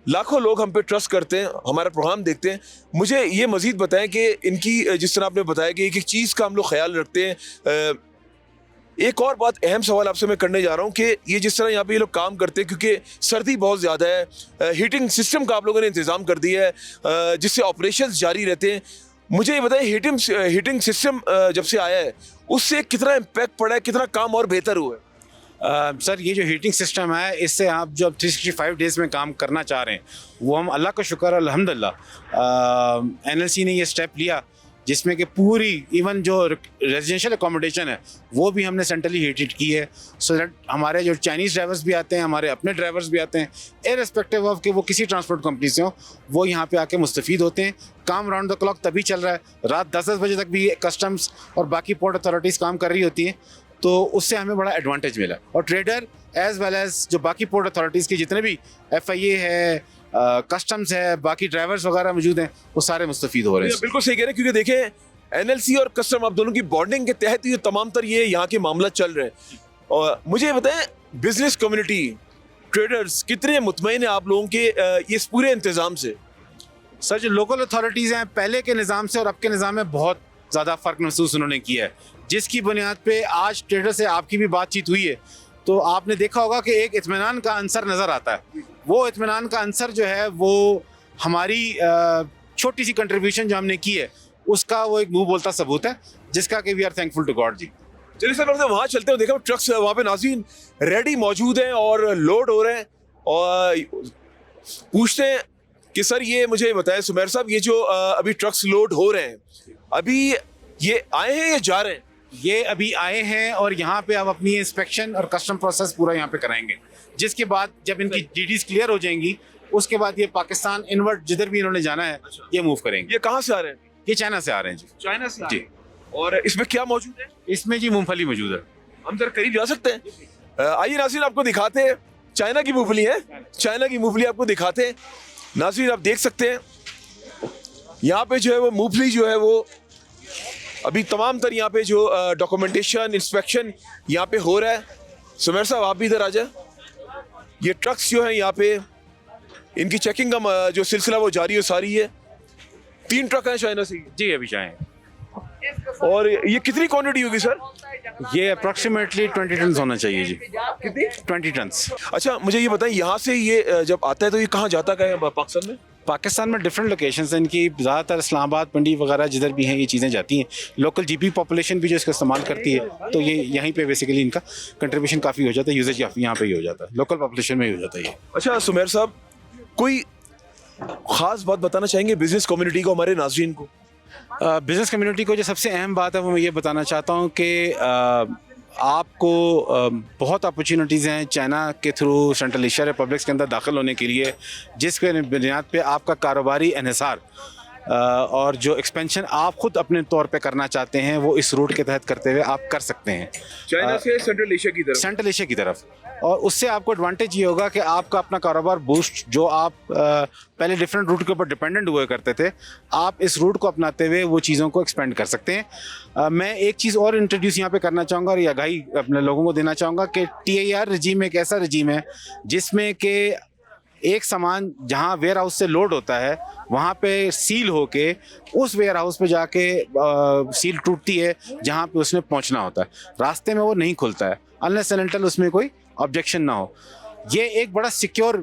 लाखों लोग हम पे ट्रस्ट करते हैं, हमारा प्रोग्राम देखते हैं। मुझे ये मज़ीद बताएं कि इनकी जिस तरह आपने बताया कि एक एक चीज़ का हम लोग ख्याल रखते हैं। एक और बात, अहम सवाल आपसे मैं करने जा रहा हूँ कि ये जिस तरह यहाँ पे ये लोग काम करते हैं क्योंकि सर्दी बहुत ज़्यादा है, हीटिंग सिस्टम का आप लोगों ने इंतज़ाम कर दिया है जिससे ऑपरेशंस जारी रहते हैं। मुझे ये बताएं हीटिंग सिस्टम जब से आया है उससे कितना इम्पैक्ट पड़ा है, कितना काम और बेहतर हुआ है? सर ये जो हीटिंग सिस्टम है इससे आप जो अब 365 डेज़ में काम करना चाह रहे हैं वो हम अल्लाह का शुक्र अल्हम्दुलिल्लाह NLC ने ये स्टेप लिया जिसमें कि पूरी इवन जो रेजिडेंशियल अकोमोडेशन है वो भी हमने सेंट्रली हीटेड की है सो दैट हमारे जो चाइनीज़ ड्राइवर्स भी आते हैं, हमारे अपने ड्राइवर्स भी आते हैं इररिस्पेक्टिव ऑफ कि वो किसी ट्रांसपोर्ट कंपनी से हो, वो यहाँ पे आके मुस्तफ़ीद होते हैं। काम राउंड द क्लॉक तभी चल रहा है, रात 10-10 बजे तक भी कस्टम्स और बाकी पोर्ट अथॉरिटीज़ काम कर रही होती हैं, तो उससे हमें बड़ा एडवांटेज मिला। और ट्रेडर एज वेल एज जो बाकी पोर्ट अथॉरिटीज़ के जितने भी FIA है, कस्टम्स है, बाकी ड्राइवर्स वगैरह मौजूद हैं, वो सारे मुस्तफ़ीद हो रहे हैं। बिल्कुल सही कह रहे हैं क्योंकि देखें NLC और कस्टम आप दोनों की बॉन्डिंग के तहत ये तमाम तर ये यहाँ के मामला चल रहे हैं। और मुझे ये बताएं बिजनेस कम्युनिटी, ट्रेडर्स कितने मुतमईन हैं आप लोगों के इस पूरे इंतज़ाम से? सर जो लोकल अथॉरिटीज़ हैं पहले के निज़ाम से और अब के निज़ाम में बहुत ज़्यादा फ़र्क महसूस उन्होंने किया है, जिसकी बुनियाद पे आज ट्रेडर से आपकी भी बातचीत हुई है तो आपने देखा होगा कि एक इत्मीनान का अंसर नज़र आता है। वो इत्मीनान का अंसर जो है वो हमारी छोटी सी कंट्रीब्यूशन जो हमने की है उसका वो एक मुंह बोलता सबूत है जिसका कि we are thankful to God जी। चलिए सर, हम वहाँ चलते हैं, देखा ट्रक्स वहाँ पे नाज़रीन रेडी मौजूद हैं और लोड हो रहे हैं और पूछते हैं कि सर ये मुझे बताएं सुमेर साहब, ये जो अभी ट्रक्स लोड हो रहे हैं अभी ये आए हैं या जा रहे हैं? ये अभी आए हैं और यहाँ पे अब अपनी इंस्पेक्शन और कस्टम प्रोसेस पूरा यहाँ पे कराएंगे, जिसके बाद जब इनकी DDs क्लियर हो जाएंगी उसके बाद ये पाकिस्तान इनवर्ट जिधर भी इन्होंने जाना है ये मूव करेंगे। ये कहाँ से आ रहे हैं? ये चाइना से आ रहे हैं जी। चाइना से जी। और इसमें क्या मौजूद है? इसमें जी मूंगफली मौजूद है। हम जरा करीब जा सकते हैं? आइए नाज़रीन, आपको दिखाते हैं। चाइना की मूंगफली है, चाइना की मूंगफली आपको दिखाते हैं। नाज़रीन आप देख सकते हैं यहाँ पे जो है वो मूंगफली जो है वो अभी तमाम तर यहाँ पे जो डॉक्यूमेंटेशन इंस्पेक्शन यहाँ पे हो रहा है। सुमेर साहब आप भी इधर आ जाए। ये ट्रक्स जो है यहाँ पे इनकी चेकिंग का जो सिलसिला वो जारी और सारी है। 3 ट्रक हैं चाइना से जी अभी चाहें। और ये कितनी क्वांटिटी होगी सर? ये अप्रॉक्सीमेटली 20 टन होना चाहिए जी। कितनी? 20 टन। अच्छा मुझे ये बताएं यहाँ से ये जब आता है तो ये कहाँ जाता है पाकिस्तान में? पाकिस्तान में डिफरेंट लोकेशंस हैं इनकी, ज़्यादातर इस्लामाबाद, मंडी वगैरह जिधर भी हैं ये चीज़ें जाती हैं। लोकल जीपी पॉपुलेशन भी जो इसका इस्तेमाल करती है, तो ये यहीं पे बेसिकली इनका कंट्रीब्यूशन काफ़ी हो जाता है, यूजेज काफ़ी यहाँ पे ही हो जाता है, लोकल पॉपुलेशन में ही हो जाता है ये। अच्छा सुमेर साहब, कोई खास बात बताना चाहेंगे बिजनेस कम्युनिटी को, हमारे नाज़रीन को? बिज़नेस कम्युनिटी को जो सबसे अहम बात है वो मैं ये बताना चाहता हूँ कि आपको बहुत अपॉर्चुनिटीज़ हैं चाइना के थ्रू सेंट्रल एशिया रिपब्लिक्स के अंदर दाखिल होने के लिए, जिसके बुनियाद पे आपका कारोबारी इन्हिसार और जो एक्सपेंशन आप खुद अपने तौर पे करना चाहते हैं वो इस रूट के तहत करते हुए आप कर सकते हैं, चाइना से सेंट्रल एशिया की तरफ। सेंट्रल एशिया की तरफ। और उससे आपको एडवांटेज ये होगा कि आपका अपना कारोबार बूस्ट, जो आप पहले डिफरेंट रूट के ऊपर डिपेंडेंट हुए करते थे, आप इस रूट को अपनाते हुए वो चीज़ों को एक्सपेंड कर सकते हैं। मैं एक चीज़ और इंट्रोड्यूस यहाँ पे करना चाहूँगा और ये आगाही अपने लोगों को देना चाहूँगा कि TIR रजीम एक ऐसा रजीम है जिसमें कि एक सामान जहाँ वेयर हाउस से लोड होता है वहाँ पे सील होके उस वेयर हाउस पे जाके सील टूटती है जहाँ पे उसने पहुँचना होता है, रास्ते में वो नहीं खुलता है अनलेस एंड अनटिल उसमें कोई ऑब्जेक्शन ना हो। ये एक बड़ा सिक्योर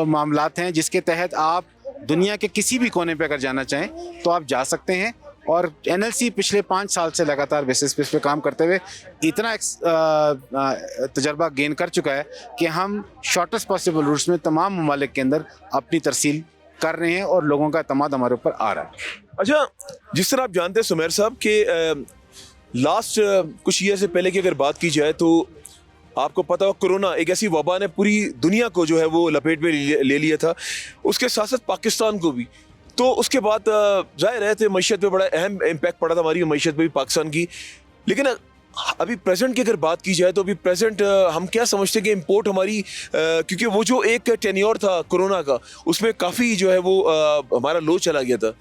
मामलात हैं जिसके तहत आप दुनिया के किसी भी कोने पे अगर जाना चाहें तो आप जा सकते हैं। और NLC पिछले 5 साल से लगातार बेसिस पे इस पे काम करते हुए इतना तजर्बा गेन कर चुका है कि हम शॉर्टेस्ट पॉसिबल रूट्स में तमाम ममालिक के अंदर अपनी तरसील कर रहे हैं और लोगों का एतमाद हमारे ऊपर आ रहा है। अच्छा, जिस तरह आप जानते हैं सुमेर साहब कि लास्ट कुछ ईयर से पहले की अगर बात की जाए तो आपको पता हो कोरोना एक ऐसी वबा ने पूरी दुनिया को जो है वो लपेट में ले लिया था, उसके साथ साथ पाकिस्तान को भी। तो उसके बाद जाहिर है थे मईशत पे बड़ा अहम इम्पैक्ट पड़ा था, हमारी मईशत पे भी पाकिस्तान की। लेकिन अभी प्रेजेंट की अगर बात की जाए तो अभी प्रेजेंट हम क्या समझते हैं कि इंपोर्ट हमारी क्योंकि वो जो एक टेन्योर था कोरोना का उसमें काफ़ी जो है वो हमारा लो चला गया था।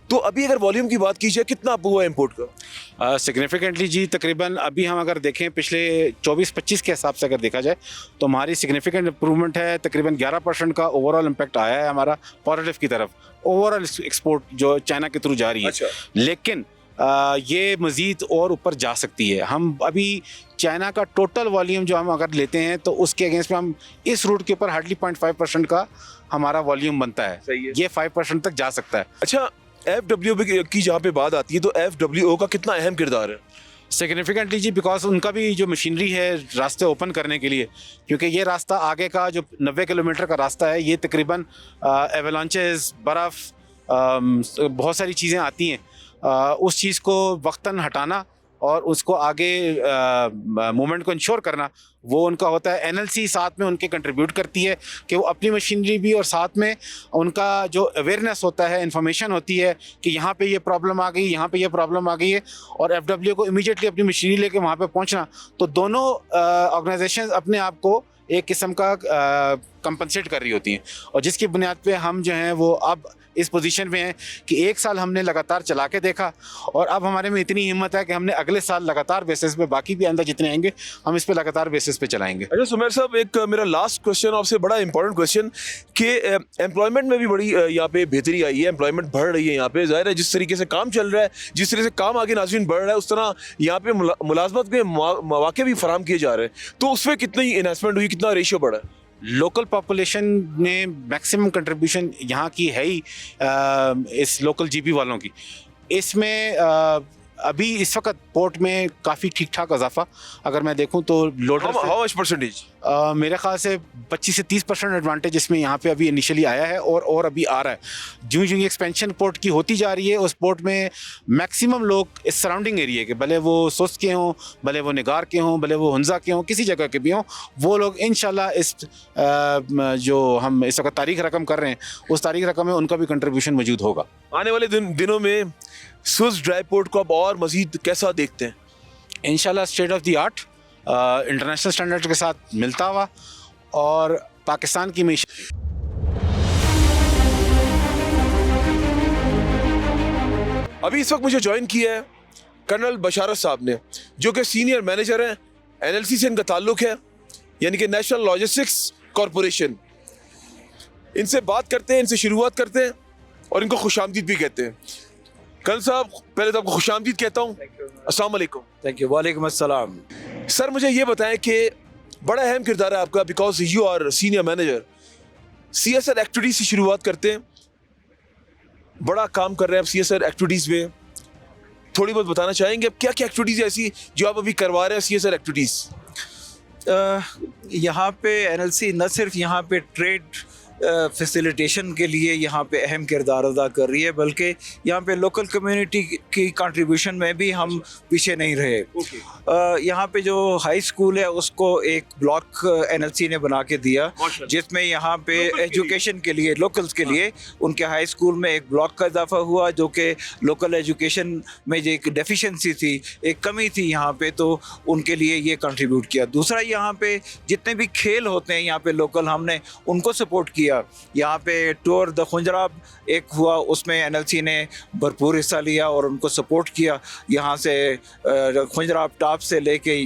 तो अभी अगर वॉल्यूम की बात की जाए कितना अप हुआ इंपोर्ट का? सिग्निफिकेंटली जी, तकरीबन अभी हम अगर देखें पिछले 24-25 के हिसाब से अगर देखा जाए तो हमारी सिग्निफिकेंट इंप्रूवमेंट है, तकरीबन 11% का ओवरऑल इम्पैक्ट आया है हमारा पॉजिटिव की तरफ, ओवरऑल एक्सपोर्ट जो चाइना के थ्रू जा रही है। अच्छा। लेकिन ये मज़ीद और ऊपर जा सकती है। हम अभी चाइना का टोटल वॉल्यूम जो हम अगर लेते हैं तो उसके अगेंस्ट में हम इस रूट के ऊपर हार्डली 0.5% का हमारा वॉल्यूम बनता है। सही है। ये 5% तक जा सकता है। अच्छा, FWO की जहाँ पे बात आती है तो FWO का कितना अहम किरदार है? सिग्निफिकेंटली जी, बिकॉज उनका भी जो मशीनरी है रास्ते ओपन करने के लिए, क्योंकि ये रास्ता आगे का जो 90 किलोमीटर का रास्ता है ये तकरीबन एवलांचेस, बर्फ़, बहुत सारी चीज़ें आती हैं, उस चीज़ को वक्तन हटाना और उसको आगे मूवमेंट को इंश्योर करना वो उनका होता है। NLC साथ में उनके कंट्रीब्यूट करती है कि वो अपनी मशीनरी भी और साथ में उनका जो अवेयरनेस होता है, इंफॉर्मेशन होती है कि यहाँ पे ये प्रॉब्लम आ गई, यहाँ पे ये प्रॉब्लम आ गई है, और FWO को इमीडिएटली अपनी मशीनरी लेके वहाँ पे पहुँचना। तो दोनों ऑर्गेनाइजेशन अपने आप को एक किस्म का कंपनसेट कर रही होती हैं, और जिसकी बुनियाद पे हम जो हैं वो अब इस पोजीशन में हैं कि 1 साल हमने लगातार चला के देखा और अब हमारे में इतनी हिम्मत है कि हमने अगले साल लगातार बेसिस पे, बाकी भी अंदर जितने आएंगे हम इस पे लगातार बेसिस पे चलाएंगे। अच्छा सुमेर साहब, एक मेरा लास्ट क्वेश्चन आपसे, बड़ा इंपॉर्टेंट क्वेश्चन कि एम्प्लॉयमेंट में भी बड़ी यहाँ पे बेहतरी आई है, एम्प्लॉयमेंट बढ़ रही है यहाँ पे। जाहिर है जिस तरीके से काम चल रहा है, जिस तरीके से काम आगे नाज़रीन बढ़ रहा है, उस तरह यहाँ पे मुलाजमत के मौके भी फराहम किए जा रहे हैं। तो उसमें कितनी इन्वेस्टमेंट हुई, कितना रेशियो बढ़ा है? लोकल पॉपुलेशन ने मैक्सिमम कंट्रीब्यूशन यहाँ की है ही इस लोकल जीपी वालों की। इसमें अभी इस वक्त पोर्ट में काफ़ी ठीक ठाक इजाफा अगर मैं देखूँ तो लोडर हाउ मच परसेंटेज? मेरे ख्याल से 25 से 30% एडवांटेज इसमें यहाँ पे अभी इनिशियली आया है और अभी आ रहा है। ज्यों ज्यों एक्सपेंशन पोर्ट की होती जा रही है, उस पोर्ट में मैक्सिमम लोग इस सराउंडिंग एरिया के, भले वो सुस्त के हों, भले वो निगार के हों, भले वो हुंजा के हों, किसी जगह के भी हों, वो लोग इंशाल्लाह इस जो हम इस वक्त तारीख रकम कर रहे हैं उस तारीख रकम में उनका भी कंट्रीब्यूशन मौजूद होगा। आने वाले दिनों में सुस ड्राई पोर्ट को अब और मजीद कैसा देखते हैं? इंशाल्लाह state of the art, international standard के साथ मिलता हुआ और पाकिस्तान की मीशत। अभी इस वक्त मुझे ज्वाइन किया है कर्नल बशारत साहब ने, जो कि सीनियर मैनेजर हैं, NLC से इनका ताल्लुक है, यानी कि नेशनल लॉजिस्टिक्स कॉरपोरेशन। इनसे बात करते हैं, इनसे शुरुआत करते हैं और इनको खुशामदीद भी कहते हैं। कर्नल साहब, पहले तो आपको खुशामदीद कहता हूँ, अस्सलाम वालेकुम। Thank you. वालेकुम अस्सलाम। सर मुझे ये बताएं कि बड़ा अहम किरदार है आपका, because you are senior manager. CSR activity से शुरुआत करते हैं। बड़ा काम कर रहे हैं आप CSR एक्टिविटीज़ में, थोड़ी बहुत बताना चाहेंगे अब क्या क्या एक्टिविटीज़ ऐसी जो आप अभी करवा रहे हैं CSR एक्टिविटीज़? यहाँ पे NLC न सिर्फ यहाँ पे ट्रेड फैसिलिटेशन के लिए यहाँ पे अहम किरदार अदा कर रही है, बल्कि यहाँ पे लोकल कम्युनिटी की कंट्रीब्यूशन में भी हम पीछे नहीं रहे। यहाँ पे जो हाई स्कूल है उसको एक ब्लॉक NLC ने बना के दिया, जिसमें यहाँ पे एजुकेशन के लिए, लोकल्स के लिए उनके हाई स्कूल में एक ब्लॉक का इजाफा हुआ, जो कि लोकल एजुकेशन में जो एक डेफिशिएंसी थी, एक कमी थी यहाँ पे, तो उनके लिए ये कंट्रीब्यूट किया। दूसरा, यहाँ पे जितने भी खेल होते हैं यहाँ पे लोकल, हमने उनको सपोर्ट किया। यहाँ पे टूर द खुंजराब एक हुआ, उसमें NLC ने भरपूर हिस्सा लिया और उनको सपोर्ट किया। यहाँ से खुंजराब टॉप से लेके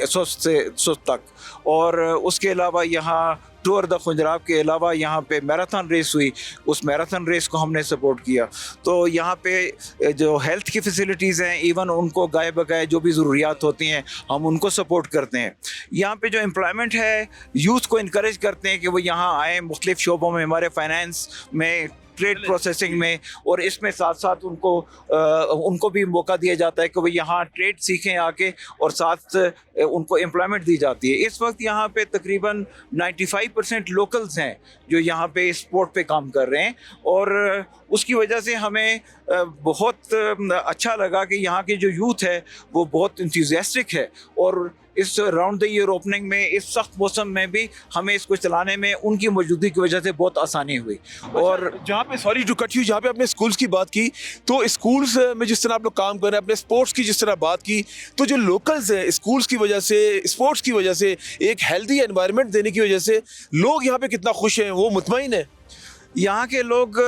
सुस्त तक, और उसके अलावा यहाँ टूर द खुंजराब के अलावा यहाँ पे मैराथन रेस हुई, उस मैराथन रेस को हमने सपोर्ट किया। तो यहाँ पे जो हेल्थ की फैसिलिटीज़ हैं, इवन उनको गाय बगाए जो भी ज़रूरियात होती हैं हम उनको सपोर्ट करते हैं। यहाँ पे जो एम्प्लॉयमेंट है, यूथ को इनकरेज करते हैं कि वो यहाँ आएँ, मुख्तलिफ़ शोबों में, हमारे फाइनेंस में, ट्रेड प्रोसेसिंग में, और इसमें साथ साथ उनको भी मौका दिया जाता है कि वो यहाँ ट्रेड सीखें आके, और साथ उनको एम्प्लॉयमेंट दी जाती है। इस वक्त यहाँ पे तकरीबन 95% लोकल्स हैं जो यहाँ पे स्पोर्ट पे काम कर रहे हैं, और उसकी वजह से हमें बहुत अच्छा लगा कि यहाँ के जो यूथ है वो बहुत इंथुसियास्टिक है, और इस राउंड द ईयर ओपनिंग में इस सख्त मौसम में भी हमें इसको चलाने में उनकी मौजूदगी की वजह से बहुत आसानी हुई। और जहाँ पे, सॉरी टू कट यू, जहाँ पे आपने स्कूल्स की बात की, तो स्कूल्स में जिस तरह आप लोग काम कर रहे हैं, अपने स्पोर्ट्स की जिस तरह बात की, तो जो लोकल्स हैं स्कूल्स की वजह से, स्पोर्ट्स की वजह से, एक हेल्दी एनवायरनमेंट देने की वजह से लोग यहाँ पे कितना खुश हैं, वो मुतमईन है? यहाँ के लोग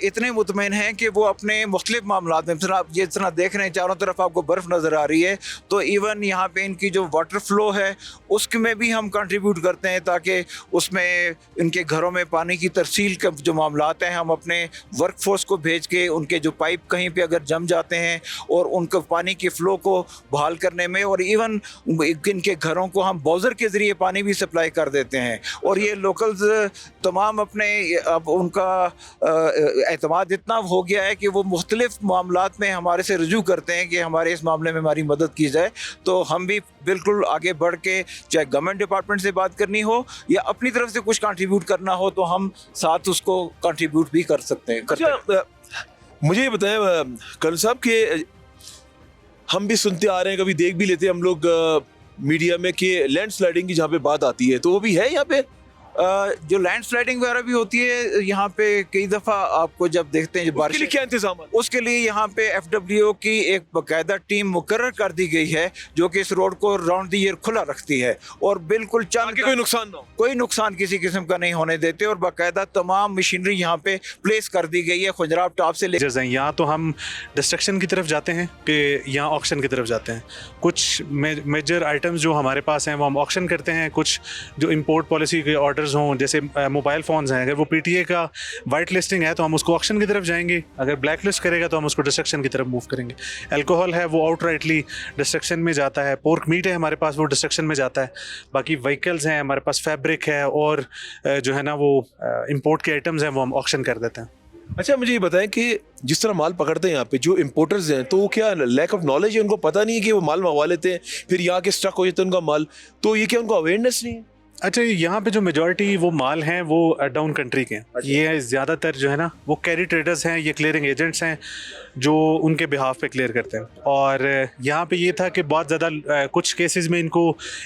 इतने मुतमईन हैं कि वो अपने मुख्तलिफ मामलात में, आप जिस तरह देख रहे हैं चारों तरफ आपको बर्फ़ नज़र आ रही है, तो इवन यहाँ पे इनकी जो वाटर फ़्लो है उसमें भी हम कंट्रीब्यूट करते हैं, ताकि उसमें इनके घरों में पानी की तरसील के जो मामलात हैं, हम अपने वर्क फोर्स को भेज के उनके जो पाइप कहीं पे अगर जम जाते हैं और उनको पानी की फ़्लो को बहाल करने में, और इवन इनके घरों को हम बॉज़र के ज़रिए पानी भी सप्लाई कर देते हैं। और ये लोकल्स तमाम अपने उनका एतमाद इतना हो गया है कि वो मुख्तलिफ मामलात में हमारे से रुजू करते हैं कि हमारे इस मामले में हमारी मदद की जाए। तो हम भी बिल्कुल आगे बढ़ के, चाहे गवर्नमेंट डिपार्टमेंट से बात करनी हो या अपनी तरफ से कुछ कंट्रीब्यूट करना हो, तो हम साथ उसको कंट्रीब्यूट भी कर सकते हैं। मुझे ये बताएं कर्नल साहब कि हम भी सुनते आ रहे हैं, कभी देख भी लेते हैं हम लोग मीडिया में कि लैंडस्लाइडिंग की जहाँ पे बात आती है, तो वो भी है यहाँ पे? जो लैंड स्लाइडिंग वगैरह भी होती है यहाँ पे, कई दफ़ा आपको जब देखते हैं जो बारिश, उसके लिए क्या इंतजाम है? उसके लिए यहाँ पे FWO की एक बाकायदा टीम मुकर्रर कर दी गई है, जो कि इस रोड को राउंड द ईयर खुला रखती है, और बिल्कुल कोई नुकसान ना हो, कोई नुकसान किसी किस्म का नहीं होने देते, और बाकायदा तमाम मशीनरी यहाँ पे प्लेस कर दी गई है खुंजराब टॉप से लेकर। यहाँ तो हम डिस्ट्रक्शन की तरफ जाते हैं कि यहाँ ऑक्शन की तरफ जाते हैं। कुछ मेजर आइटम्स जो हमारे पास हैं वो हम ऑक्शन करते हैं। कुछ जो इंपोर्ट पॉलिसी के ऑर्डर्स हों, जैसे मोबाइल फ़ोन्स हैं, अगर वो PTA का वाइट लिस्टिंग है तो हम उसको ऑक्शन की तरफ जाएंगे, अगर ब्लैक लिस्ट करेगा तो हम उसको डिस्ट्रक्शन की तरफ मूव करेंगे। अल्कोहल है वो आउटराइटली डिस्ट्रक्शन में जाता है। पोर्क मीट है हमारे पास, वो डिस्ट्रक्शन में जाता है। बाकी व्हीकल्स हैं हमारे पास, फैब्रिक है, और जो है ना वो इंपोर्ट के आइटम्स हैं वो हम ऑक्शन कर देते हैं। अच्छा, मुझे ये बताएं कि जिस तरह माल पकड़ते हैं यहाँ पे जो इम्पोर्टर्स हैं, तो वो क्या लैक ऑफ नॉलेज है, उनको पता नहीं है कि वो माल मंगवा लेते हैं, फिर यहाँ के स्टक हो जाता है उनका माल, तो ये क्या उनको अवेयरनेस नहीं है? अच्छा, यहाँ पे जो मेजॉरिटी वो माल हैं वो डाउन कंट्री के हैं। ये ज़्यादातर जो है ना वो कैरी ट्रेडर्स हैं, ये क्लियरिंग एजेंट्स हैं जो उनके बिहाफ पे क्लियर करते हैं। और यहाँ पे ये था कि बहुत ज़्यादा कुछ केसेस में इनको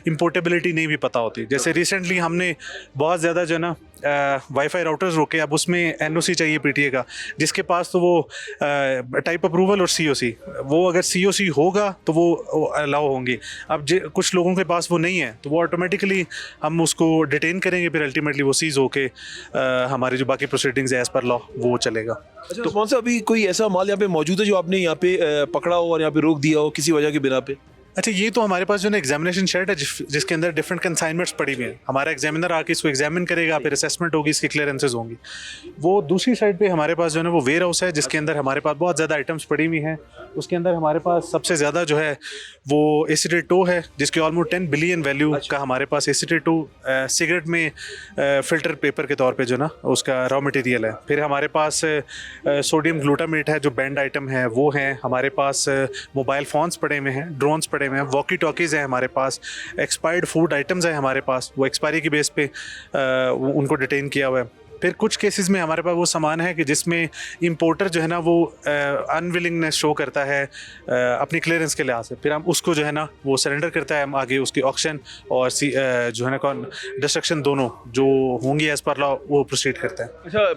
इम्पोर्टेबिलिटी नहीं भी पता होती। जैसे रिसेंटली हमने बहुत ज़्यादा जो है ना वाईफाई राउटर्स रोके, अब उसमें NOC चाहिए PTA का, जिसके पास तो वो टाइप अप्रूवल और COC, वो अगर COC होगा तो वो अलाउ होंगे। अब कुछ लोगों के पास वो नहीं है, तो वो ऑटोमेटिकली हम उसको डिटेन करेंगे, फिर अल्टीमेटली वो सीज होके हमारी जो बाकी प्रोसीडिंग्स है एज पर लॉ वो चलेगा। अच्छा, तो कौन सा अभी कोई ऐसा माल यहाँ पे मौजूद है जो आपने यहाँ पे पकड़ा हो और यहाँ पे रोक दिया हो किसी वजह के बिना पे? अच्छा, ये तो हमारे पास जो ना एग्जामिनेशन शेड है जिसके अंदर डिफरेंट कंसाइनमेंट्स पड़ी हुई हैं। हमारा एग्जामिनर आके इसको एग्जामिन करेगा, फिर असेसमेंट होगी, इसकी क्लियरेंसेज होंगी। वो दूसरी साइड पे हमारे पास जो है ना वो वेयर हाउस है जिसके अंदर हमारे पास बहुत ज़्यादा आइटम्स पड़ी हुई हैं। उसके अंदर हमारे पास सबसे ज़्यादा जो है वो एसीटेट 2 है जिसकी ऑलमोस्ट 10 बिलियन वैल्यू का हमारे पास एसीटेट 2 सिगरेट में फ़िल्टर पेपर के तौर पे जो ना उसका रॉ मटेरियल है। फिर हमारे पास सोडियम ग्लूटामेट है जो बैंड आइटम है वो है। हमारे पास मोबाइल फ़ोन्स पड़े हुए हैं, ड्रोन्स पड़े हुए हैं, वॉकी टॉकीज़ हैं हमारे पास, एक्सपायर्ड फूड आइटम्स हैं हमारे पास, वो एक्सपायरी की बेस पे उनको डिटेन किया हुआ है। फिर कुछ केसेस में हमारे पास वो सामान है कि जिसमें इंपोर्टर जो है ना वो अनविलिंगनेस शो करता है अपनी क्लियरेंस के लिहाज से, फिर हम उसको जो है ना वो सरेंडर करता है, हम आगे उसकी ऑक्शन और जो है ना कौन डिस्ट्रक्शन दोनों जो होंगी एज पर लॉ वो प्रोसीड करता है। अच्छा,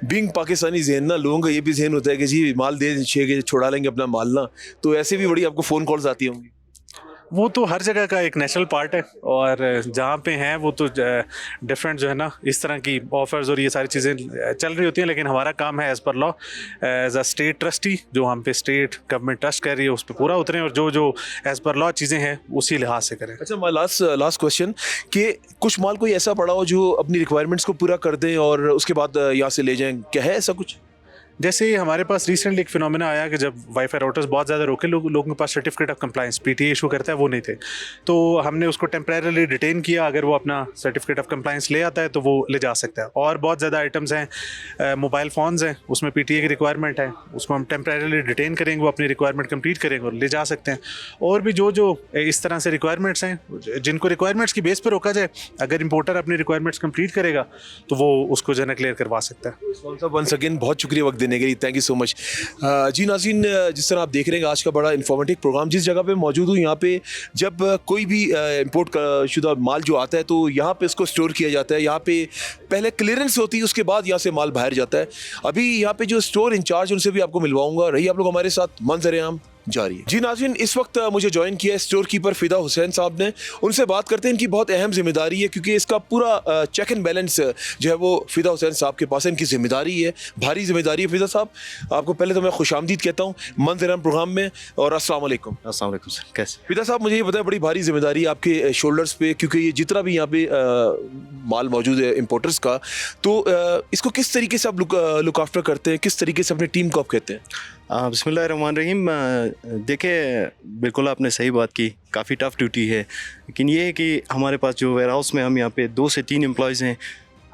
बीइंग पाकिस्तानी जहन ना, लोगों का ये भी जहन होता है कि जी माल दे छे छुड़ा लेंगे अपना माल ना, तो ऐसे भी बड़ी आपको फ़ोन कॉल्स आती होंगी। वो तो हर जगह का एक नेचुरल पार्ट है और जहाँ पे हैं वो तो डिफरेंट जो है ना इस तरह की ऑफर्स और ये सारी चीज़ें चल रही होती हैं। लेकिन हमारा काम है as per law as a state trustee, जो हम पे स्टेट गवर्नमेंट ट्रस्ट कर रही है उस पर पूरा उतरें और जो जो एज़ पर लॉ चीज़ें हैं उसी लिहाज से करें। अच्छा, मैं लास्ट क्वेश्चन कि कुछ माल कोई ऐसा पड़ा हो जो अपनी रिक्वायरमेंट्स को पूरा कर दें और उसके बाद यहाँ से ले जाएं, क्या है ऐसा कुछ? जैसे हमारे पास रिसेंटली एक फिनोमेना आया कि जब वाईफाई राउटर्स बहुत ज़्यादा रोके, लोगों के पास certificate of compliance PTA issue करता है वो नहीं थे, तो हमने उसको टेम्परेरली डिटेन किया। अगर वो अपना सर्टिफिकेट ऑफ कंप्लायंस ले आता है तो वो ले जा सकता है। और बहुत ज़्यादा आइटम्स हैं, मोबाइल फ़ोन्स हैं, उसमें पीटीए की रिक्वायरमेंट है, उसको हम टेम्परेरली डिटेन करेंगे, वो अपनी रिक्वायरमेंट कंप्लीट करेंगे और ले जा सकते हैं। और भी जो जो इस तरह से रिक्वायरमेंट्स हैं जिनको रिक्वायरमेंट्स की बेस पर रोका जाए, अगर इंपोर्टर अपनी रिक्वायरमेंट्स कंप्लीट करेगा तो वो उसको जो है ना क्लियर करवा सकता है। वंस अगेन बहुत शुक्रिया वक्त देने के लिए, थैंक यू सो मच। जी नाज़रीन, जिस तरह आप देख रहे हैं आज का बड़ा इन्फॉर्मेटिव प्रोग्राम, जिस जगह पे मौजूद हूँ यहाँ पे जब कोई भी इंपोर्ट का शुदा माल जो आता है तो यहाँ पे इसको स्टोर किया जाता है। यहाँ पे पहले क्लियरेंस होती है, उसके बाद यहाँ से माल बाहर जाता है। अभी यहाँ पे जो स्टोर इंचार्ज उनसे भी आपको मिलवाऊंगा, रही आप लोग हमारे साथ, मंजर-ए-आम जारी है। जी नाज़रीन, इस वक्त मुझे ज्वाइन किया है स्टोर कीपर फिदा हुसैन साहब ने। उनसे बात करते हैं, इनकी बहुत अहम जिम्मेदारी है क्योंकि इसका पूरा चेक एंड बैलेंस जो है वो फिदा हुसैन साहब के पास है, इनकी जिम्मेदारी है, भारी जिम्मेदारी है। फिदा साहब, आपको पहले तो मैं खुशामदीद कहता हूँ मंजर-ए-आम प्रोग्राम में और अस्सलाम वालेकुम। अस्सलाम वालेकुम सर, कैसे? फिदा साहब, मुझे ये बताएं, बड़ी भारी जिम्मेदारी है आपके शोल्डर्स पे क्योंकि ये जितना भी यहाँ पे माल मौजूद है इंपोर्टर्स का, तो इसको किस तरीके से आप लुक आफ्टर करते हैं, किस तरीके से अपनी टीम को आप कहते हैं? बिस्मिल्लाहिर्रहमानिर्रहीम। देखिए, बिल्कुल आपने सही बात की, काफ़ी टफ़ ड्यूटी है, लेकिन ये है कि हमारे पास जो वेयर हाउस में हम यहाँ पे 2 से 3 एम्प्लॉयज़ हैं।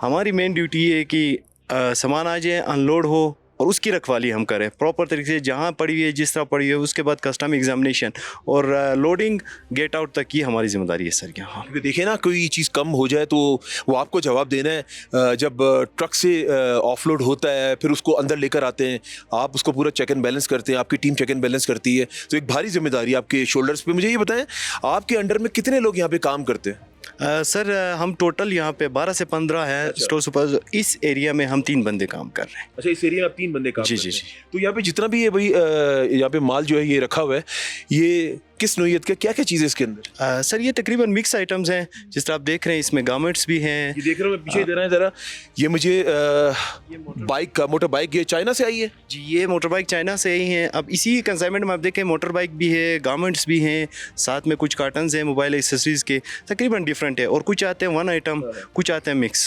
हमारी मेन ड्यूटी ये है कि सामान आ जाए, अनलोड हो और उसकी रखवाली हम करें प्रॉपर तरीके से, जहाँ पड़ी हुई है जिस तरह पड़ी हुई है, उसके बाद कस्टम एग्जामिनेशन और लोडिंग गेट आउट तक की हमारी जिम्मेदारी है सर यहाँ। क्योंकि देखिए ना, कोई चीज़ कम हो जाए तो वो आपको जवाब देना है। जब ट्रक से ऑफलोड होता है फिर उसको अंदर लेकर आते हैं, आप उसको पूरा चेक एंड बैलेंस करते हैं, आपकी टीम चेक एंड बैलेंस करती है, तो एक भारी जिम्मेदारी आपके शोल्डर्स पे। मुझे ये बताएं, आपके अंडर में कितने लोग यहाँ पे काम करते हैं? सर हम टोटल यहाँ पे 12 से 15 है स्टोर सुपर। इस एरिया में हम 3 बंदे काम कर रहे हैं। अच्छा, इस एरिया में आप 3 बंदे काम जी करते जी हैं। जी। तो यहाँ पे जितना भी है भाई, यहाँ पे माल जो है ये रखा हुआ है, ये किस नौइयत का, क्या क्या चीज़ें इसके अंदर? सर ये तकरीबन मिक्स आइटम्स हैं, जिस तरह आप देख रहे हैं इसमें गारमेंट्स भी हैं। ये देख रहा हूँ मैं, पीछे इधर है ज़रा, ये मुझे बाइक का मोटर बाइक ये चाइना से आई है जी, ये मोटर बाइक चाइना से ही हैं। अब इसी कंसाइनमेंट में आप देखें, मोटर बाइक भी है, गारमेंट्स भी हैं, साथ में कुछ कार्टन्स हैं मोबाइल एक्सेसरीज़ के, तकरीबन डिफरेंट है। और कुछ आते हैं 1 आइटम, कुछ आते हैं मिक्स।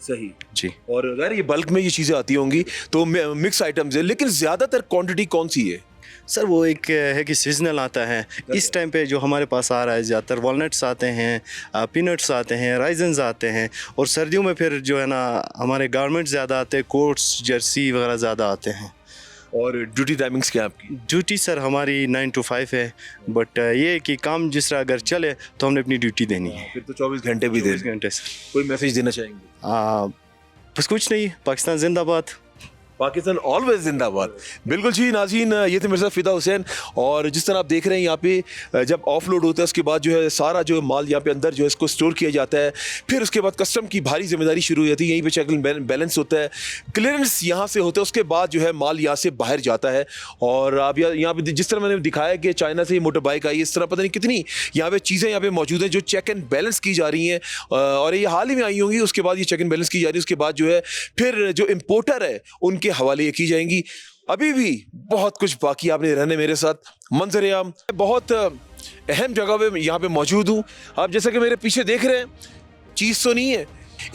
सही जी। और अगर ये बल्क में ये चीज़ें आती होंगी तो मिक्स आइटम्स है, लेकिन ज़्यादातर क्वांटिटी कौन सी है? सर वो एक है कि सीजनल आता है। इस टाइम पे जो हमारे पास आ रहा है, ज़्यादातर वॉलनट्स आते हैं, पीनट्स आते हैं, राइजन्स आते हैं, और सर्दियों में फिर जो है ना हमारे गारमेंट्स ज़्यादा आते हैं, कोट्स जर्सी वगैरह ज़्यादा आते हैं। और ड्यूटी टाइमिंग्स क्या है आपकी? ड्यूटी सर हमारी 9 to 5 है, बट ये है कि काम जिस तरह अगर चले तो हमने अपनी ड्यूटी देनी है। फिर तो 24 घंटे भी 24 घंटे सर। कोई मैसेज देना चाहेंगे? बस कुछ नहीं, पाकिस्तान जिंदाबाद। पाकिस्तान ऑलवेज जिंदाबाद। बिल्कुल जी नाज़रीन, ये थे मेरे साथ फिदा हुसैन। और जिस तरह आप देख रहे हैं यहाँ पे जब ऑफलोड होता है उसके बाद जो है सारा जो माल यहाँ पे अंदर जो है इसको स्टोर किया जाता है, फिर उसके बाद कस्टम की भारी जिम्मेदारी शुरू हो जाती है। यहीं पे चेक एंड बैलेंस होता है, क्लियरेंस यहाँ से होता है, उसके बाद जो है माल यहाँ से बाहर जाता है। और आप यहाँ पे जिस तरह मैंने दिखाया कि चाइना से मोटर बाइक आई, इस तरह पता नहीं कितनी यहाँ पे चीज़ें यहाँ पे मौजूद हैं जो चेक एंड बैलेंस की जा रही हैं, और ये हाल ही में आई होंगी। उसके बाद ये चेक एंड बैलेंस की जा रही है, उसके बाद जो है फिर जो इम्पोर्टर है उनके हवाले ये की जाएंगी। अभी भी बहुत कुछ बाकी, आपने रहने मेरे साथ। मंजर-ए-आम बहुत अहम जगह पे यहाँ पे मौजूद हूँ। आप जैसा कि मेरे पीछे देख रहे हैं, चीज़ तो नहीं है,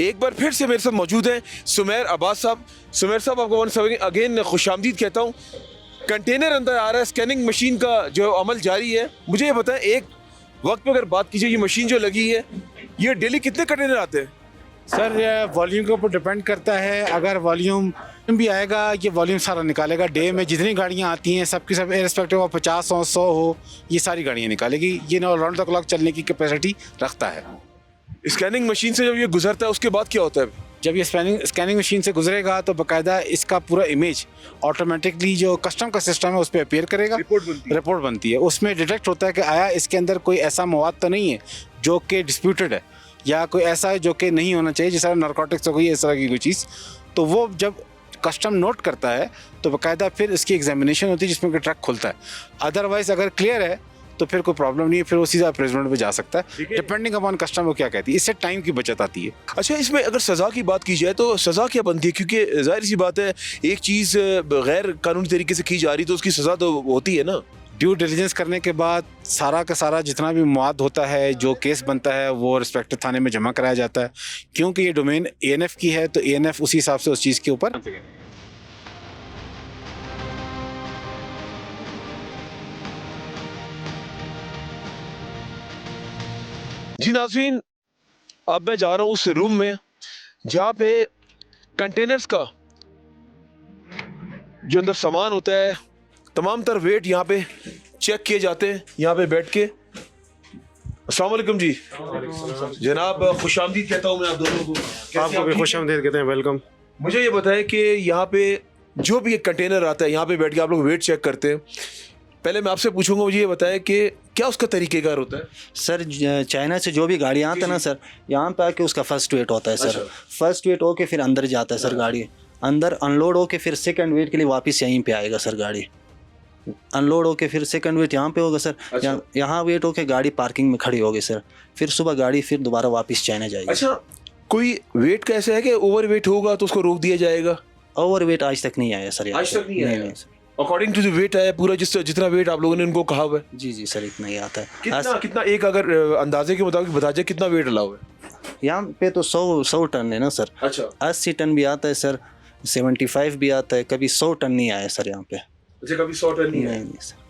एक बार फिर से मेरे साथ मौजूद हैं सुमेर अब्बास साहब। सुमेर साहब, आपको वंस अगेन खुशामदीद कहता हूँ। कंटेनर अंदर आ रहा है, स्कैनिंग मशीन का जो अमल जारी है। मुझे ये बताएं, एक वक्त पे अगर बात कीजिए, ये मशीन जो लगी है, ये डेली कितने कंटेनर आते हैं? सर वॉल्यूम के ऊपर डिपेंड करता है। अगर वॉल्यूम भी आएगा, ये वॉल्यूम सारा निकालेगा। डे में जितनी गाड़ियाँ आती हैं सबकी सब इररिस्पेक्टिव ऑफ 50 हो 100 हो, ये सारी गाड़ियाँ निकालेगी। ये राउंड द क्लॉक चलने की कैपेसिटी रखता है। स्कैनिंग मशीन से जब ये गुजरता है उसके बाद क्या होता है? जब ये स्कैनिंग मशीन से गुजरेगा तो बाकायदा इसका पूरा इमेज ऑटोमेटिकली जो कस्टम का सिस्टम है उस पर अपीयर करेगा। रिपोर्ट बनती है। उसमें डिटेक्ट होता है कि आया इसके अंदर कोई ऐसा मवाद तो नहीं है जो कि डिस्प्यूटेड है, या कोई ऐसा है जो कि नहीं होना चाहिए, जैसा नारकोटिक्स हो गई, इस तरह की कोई चीज़। तो वो जब कस्टम नोट करता है तो बाकायदा फिर इसकी एग्जामिनेशन होती है जिसमें कि ट्रक खुलता है। अदरवाइज अगर क्लियर है तो फिर कोई प्रॉब्लम नहीं है, फिर वो सीधा अप्रेजमेंट पे जा सकता है, डिपेंडिंग अपॉन कस्टम वो क्या कहती है। इससे टाइम की बचत आती है। अच्छा, इसमें अगर सज़ा की बात की जाए तो सज़ा क्या बनती है? क्योंकि जाहिर सी बात है, एक चीज़ गैर कानूनी तरीके से की जा रही तो उसकी सज़ा तो होती है ना। ड्यू डिलिजेंस करने के बाद सारा का सारा जितना भी मवाद होता है, जो केस बनता है, वो रिस्पेक्टिव थाने में जमा कराया जाता है। क्योंकि ये डोमेन ANF की है तो ANF उसी हिसाब से उस चीज़ के ऊपर जी नाज़रीन, अब मैं जा रहा हूँ उस रूम में जहाँ पे कंटेनर्स का जो अंदर सामान होता है, तमाम तर वेट यहाँ पे चेक किए जाते हैं। यहाँ पे बैठ के अस्सलाम वालेकुम जी जनाब, खुशामदीद कहता हूँ मैं आप दोनों को। आपको भी खुशामदीद कहते हैं, वेलकम। मुझे ये बताएं कि यहाँ पे जो भी एक कंटेनर आता है, यहाँ पे बैठ के आप लोग वेट चेक करते हैं। पहले मैं आपसे पूछूंगा, मुझे ये बताएं कि क्या उसका तरीकेकार होता है? सर चाइना से जो भी गाड़ी आती है ना सर, यहाँ पे आके उसका फर्स्ट वेट होता है सर। फर्स्ट वेट होके फिर अंदर जाता है सर गाड़ी, अंदर अनलोड होके फिर सेकंड वेट के लिए वापस यहीं पे आएगा सर। गाड़ी अनलोड होके फिर सेकंड वेट यहाँ पे होगा सर। यहाँ वेट होके गाड़ी पार्किंग में खड़ी होगी सर। फिर सुबह गाड़ी फिर दोबारा वापस चाइना जाएगी। अच्छा, कोई वेट का ऐसा है कि ओवर वेट होगा तो उसको रोक दिया जाएगा? ओवर वेट आज तक नहीं आया सर। आज तक नहीं आया? नहीं sir, according to the weight आया पूरा, जितना वेट आप लोगों ने उनको कहा हुआ है। जी सर, इतना ही आता है। कितना एक अगर अंदाजे के मुताबिक बता जाए कितना वेट अलाउ है? यहाँ पे तो 100 टन है ना सर। अच्छा, 80 टन भी आता है सर, 75 भी आता है, कभी 100 टन नहीं आया सर यहाँ पे। अच्छा, कभी 100 टन नहीं है? नहीं सर।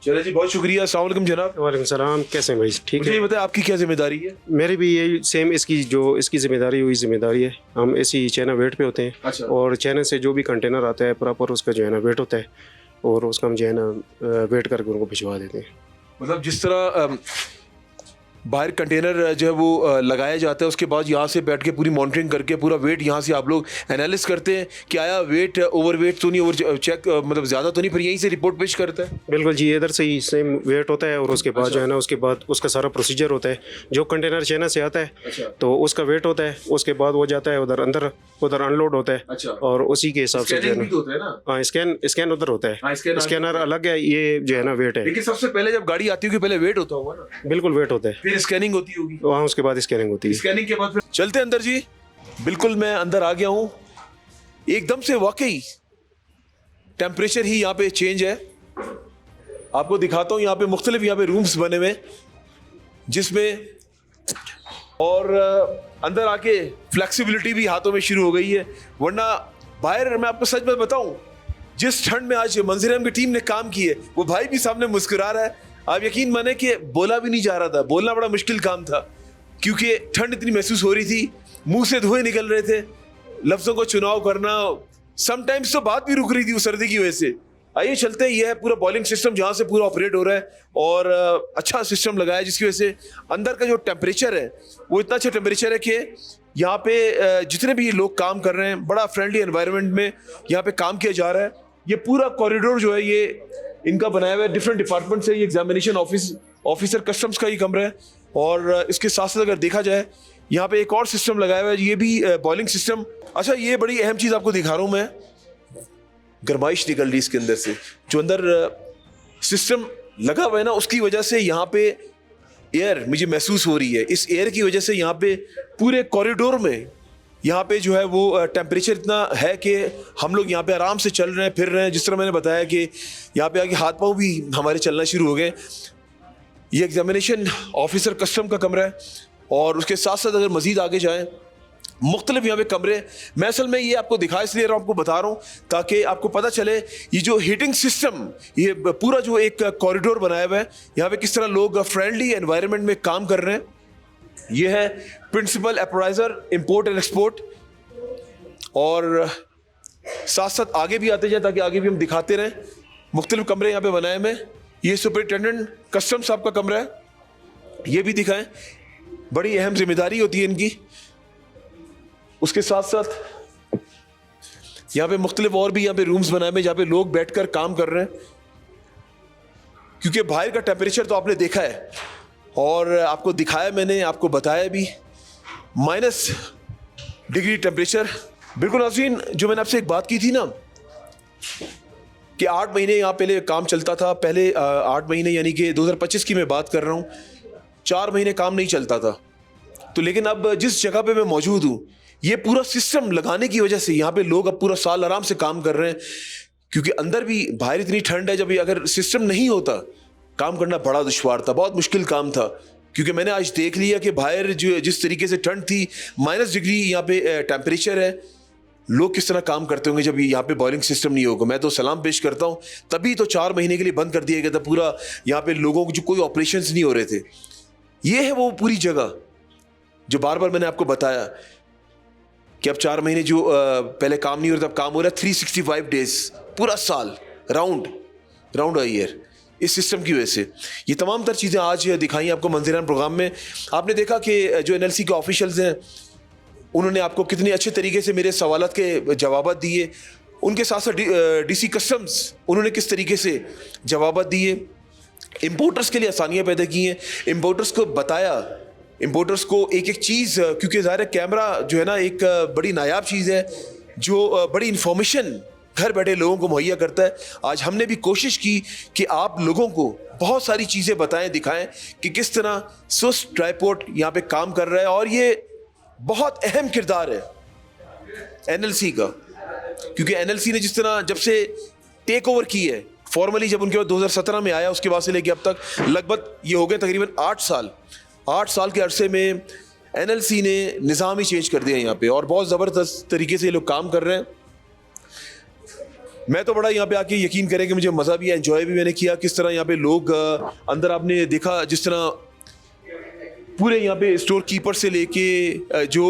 चले जी, बहुत शुक्रिया। अस्सलाम वालेकुम जनाब। वालेकुम सलाम, कैसे हैं भाई? ठीक मुझे है। ये बताएं, आपकी क्या जिम्मेदारी है? मेरी भी यही सेम, इसकी जिम्मेदारी वही जिम्मेदारी है। हम ऐसी चाइना वेट पे होते हैं। अच्छा। और चाइना से जो भी कंटेनर आता है प्रॉपर उसका जो है ना वेट होता है, और उसका हम जो है ना वेट करके उनको भिजवा देते हैं। मतलब जिस तरह बाहर कंटेनर जो है वो लगाया जाता है, उसके बाद यहाँ से बैठ के पूरी मॉनिटरिंग करके पूरा वेट यहाँ से आप लोग एनालिस करते हैं कि आया वेट ओवर वेट तो नहीं, ओवर चेक मतलब ज़्यादा तो नहीं, फिर यहीं से रिपोर्ट पेश करता है? बिल्कुल जी, इधर से ही सेम वेट होता है, और उसके बाद जो है ना उसके बाद उसका सारा प्रोसीजर होता है। जो कंटेनर चाइना से आता है तो उसका वेट होता है, उसके बाद वो जाता है उधर अंदर, उधर अनलोड होता है। अच्छा। और उसी के हिसाब से जो है ना, हाँ, स्कैन उधर होता है। स्कैनर अलग है, ये जो है ना वेट है। लेकिन सबसे पहले जब गाड़ी आती होगी पहले वेट होता होगा ना? बिल्कुल वेट होता है, फिर स्कैनिंग होती होगी, वहाँ उसके बाद स्कैनिंग होती है। स्कैनिंग के बाद फिर चलते अंदर जी। बिल्कुल, मैं अंदर आ गया हूँ। एकदम से वाकई टेम्परेचर ही यहाँ पे चेंज है। आपको दिखाता हूँ, यहाँ पे मुख्तलिफ यहाँ पे रूम्स बने हुए जिसमें, और अंदर आके फ्लेक्सिबिलिटी भी हाथों में शुरू हो गई है। वरना बाहर मैं आपको सच में बताऊं, जिस ठंड में आज मंजरेम की टीम ने काम की है, वो भाई भी सामने मुस्कुरा रहा है। आप यकीन माने कि बोला भी नहीं जा रहा था, बोलना बड़ा मुश्किल काम था क्योंकि ठंड इतनी महसूस हो रही थी, मुंह से धुएं निकल रहे थे, लफ्ज़ों को चुनाव करना, समटाइम्स तो बात भी रुक रही थी उस सर्दी की वजह से। आइए चलते हैं, यह है पूरा बॉइलिंग सिस्टम जहाँ से पूरा ऑपरेट हो रहा है, और अच्छा सिस्टम लगाया है जिसकी वजह से अंदर का जो टेम्परेचर है वो इतना अच्छा टेम्परेचर है कि यहाँ पे जितने भी लोग काम कर रहे हैं, बड़ा फ्रेंडली एनवायरनमेंट में यहाँ पे काम किया जा रहा है। ये पूरा कॉरिडोर जो है ये इनका बनाया हुआ है, डिफरेंट डिपार्टमेंट से। ये एग्जामिनेशन ऑफिसर कस्टम्स का ही कमरा है, और इसके साथ साथ अगर देखा जाए यहाँ पे एक और सिस्टम लगाया हुआ है, ये भी बॉइलिंग सिस्टम। अच्छा, ये बड़ी अहम चीज़ आपको दिखा रहा हूँ मैं, गर्माइश निकल रही इसके अंदर से, जो अंदर सिस्टम लगा हुआ है ना, उसकी वजह से यहाँ पे एयर मुझे महसूस हो रही है। इस एयर की वजह से यहाँ पे पूरे कॉरिडोर में यहाँ पे जो है वो टेम्परेचर इतना है कि हम लोग यहाँ पे आराम से चल रहे हैं, फिर रहे हैं। जिस तरह मैंने बताया कि यहाँ पे आके हाथ पाँव भी हमारे चलना शुरू हो गए। ये एग्जामिनेशन ऑफिसर कस्टम का कमरा है और उसके साथ साथ अगर मज़ीद आगे जाएं मुख्तलिफ यहाँ पे कमरे, मैं असल में ये आपको दिखा इसलिए रहा हूँ, आपको बता रहा हूँ ताकि आपको पता चले ये जो हीटिंग सिस्टम, ये पूरा जो एक कॉरिडोर बनाया हुआ है यहाँ पे किस तरह लोग फ्रेंडली एनवायरनमेंट में काम कर रहे हैं। ये है प्रिंसिपल अप्राइजर इंपोर्ट एंड एक्सपोर्ट, और साथ साथ आगे भी आते जाए ताकि आगे भी हम दिखाते रहें। मुख्तलिफ कमरे यहाँ पे बनाए हुए हैं। ये सुपरिटेंडेंट कस्टम साहब का कमरा है, ये भी दिखाएं, बड़ी अहम जिम्मेदारी होती है इनकी। उसके साथ साथ यहाँ पे मुख्तलिफ और भी यहाँ पे रूम्स बनाए हुए जहाँ पे लोग बैठकर काम कर रहे हैं, क्योंकि बाहर का टेम्परेचर तो आपने देखा है और आपको दिखाया मैंने, आपको बताया भी, -डिग्री टेम्परेचर। बिल्कुल नाज़रीन, जो मैंने आपसे एक बात की थी ना कि 8 महीने यहाँ पहले काम चलता था, पहले 8 महीने यानी कि 2025 की मैं बात कर रहा हूँ, 4 महीने काम नहीं चलता था। तो लेकिन अब जिस जगह पे मैं मौजूद हूँ, ये पूरा सिस्टम लगाने की वजह से यहाँ पे लोग अब पूरा साल आराम से काम कर रहे हैं, क्योंकि अंदर भी बाहर इतनी ठंड है। जब ये अगर सिस्टम नहीं होता, काम करना बड़ा दुश्वार था, बहुत मुश्किल काम था, क्योंकि मैंने आज देख लिया कि बाहर जो जिस तरीके से ठंड थी, -डिग्री यहाँ पे टेम्परेचर है, लोग किस तरह काम करते होंगे जब यहाँ पे बॉयलिंग सिस्टम नहीं होगा। मैं तो सलाम पेश करता हूँ, तभी तो 4 महीने के लिए बंद कर दिया गया था पूरा, यहाँ पे लोगों को जो कोई ऑपरेशंस नहीं हो रहे थे। ये है वो पूरी जगह जो बार बार मैंने आपको बताया कि अब 4 महीने जो पहले काम नहीं हो रहा था, अब काम हो रहा है 365 डेज, पूरा साल, राउंड अ ईयर, इस सिस्टम की वजह से। ये तमाम तर चीज़ें आज दिखाई आपको मंजरान प्रोग्राम में। आपने देखा कि जो NLC के ऑफिशियल्स हैं उन्होंने आपको कितने अच्छे तरीके से मेरे सवालात के जवाब दिए। उनके साथ साथ DC कस्टम्स उन्होंने किस तरीके से जवाब दिए। इम्पोर्टर्स के लिए आसानियाँ पैदा की हैं, इम्पोर्टर्स को बताया, इम्पोर्टर्स को एक एक चीज़, क्योंकि ज़ाहिर है कैमरा जो है ना एक बड़ी नायाब चीज़ है जो बड़ी इंफॉर्मेशन घर बैठे लोगों को मुहैया करता है। आज हमने भी कोशिश की कि आप लोगों को बहुत सारी चीज़ें बताएं, दिखाएं कि किस तरह सुस ट्राइपोर्ट यहाँ पे काम कर रहा है, और ये बहुत अहम किरदार है NLC का, क्योंकि NLC ने जिस तरह जब से टेक ओवर की है फॉर्मली, जब उनके बाद 2017 में आया, उसके बाद से लेके अब तक लगभग ये हो गए तकरीबन 8 साल के अरसे में NLC ने निज़ाम ही चेंज कर दिया यहाँ पे, और बहुत ज़बरदस्त तरीके से ये लोग काम कर रहे हैं। मैं तो बड़ा यहाँ पे आके यकीन करें कि मुझे मज़ा भी, एंजॉय भी मैंने किया। किस तरह यहाँ पे लोग अंदर, आपने देखा जिस तरह पूरे यहाँ पे स्टोर कीपर से लेके जो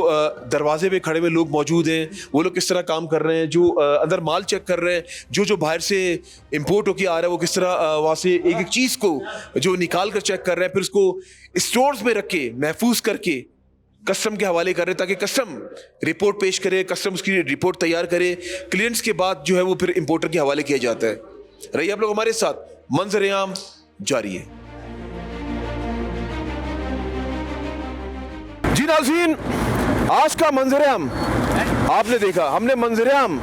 दरवाजे पे खड़े हुए लोग मौजूद हैं, वो लोग किस तरह काम कर रहे हैं, जो अंदर माल चेक कर रहे हैं, जो बाहर से इंपोर्ट होके आ रहा है वो किस तरह वहाँ से एक एक चीज़ को जो निकाल कर चेक कर रहे हैं, फिर उसको स्टोर्स में रख के महफूज करके कस्टम के हवाले कर रहे हैं, ताकि कस्टम रिपोर्ट पेश करे, कस्टम उसकी रिपोर्ट तैयार करे, क्लियरेंस के बाद जो है वो फिर इंपोर्टर के हवाले किया जाता है। रहिए आप लोग हमारे साथ, मंजर-ए-आम जारी है। जी नाज़रीन, आज का मंजर-ए-आम आपने देखा, हमने मंजर-ए-आम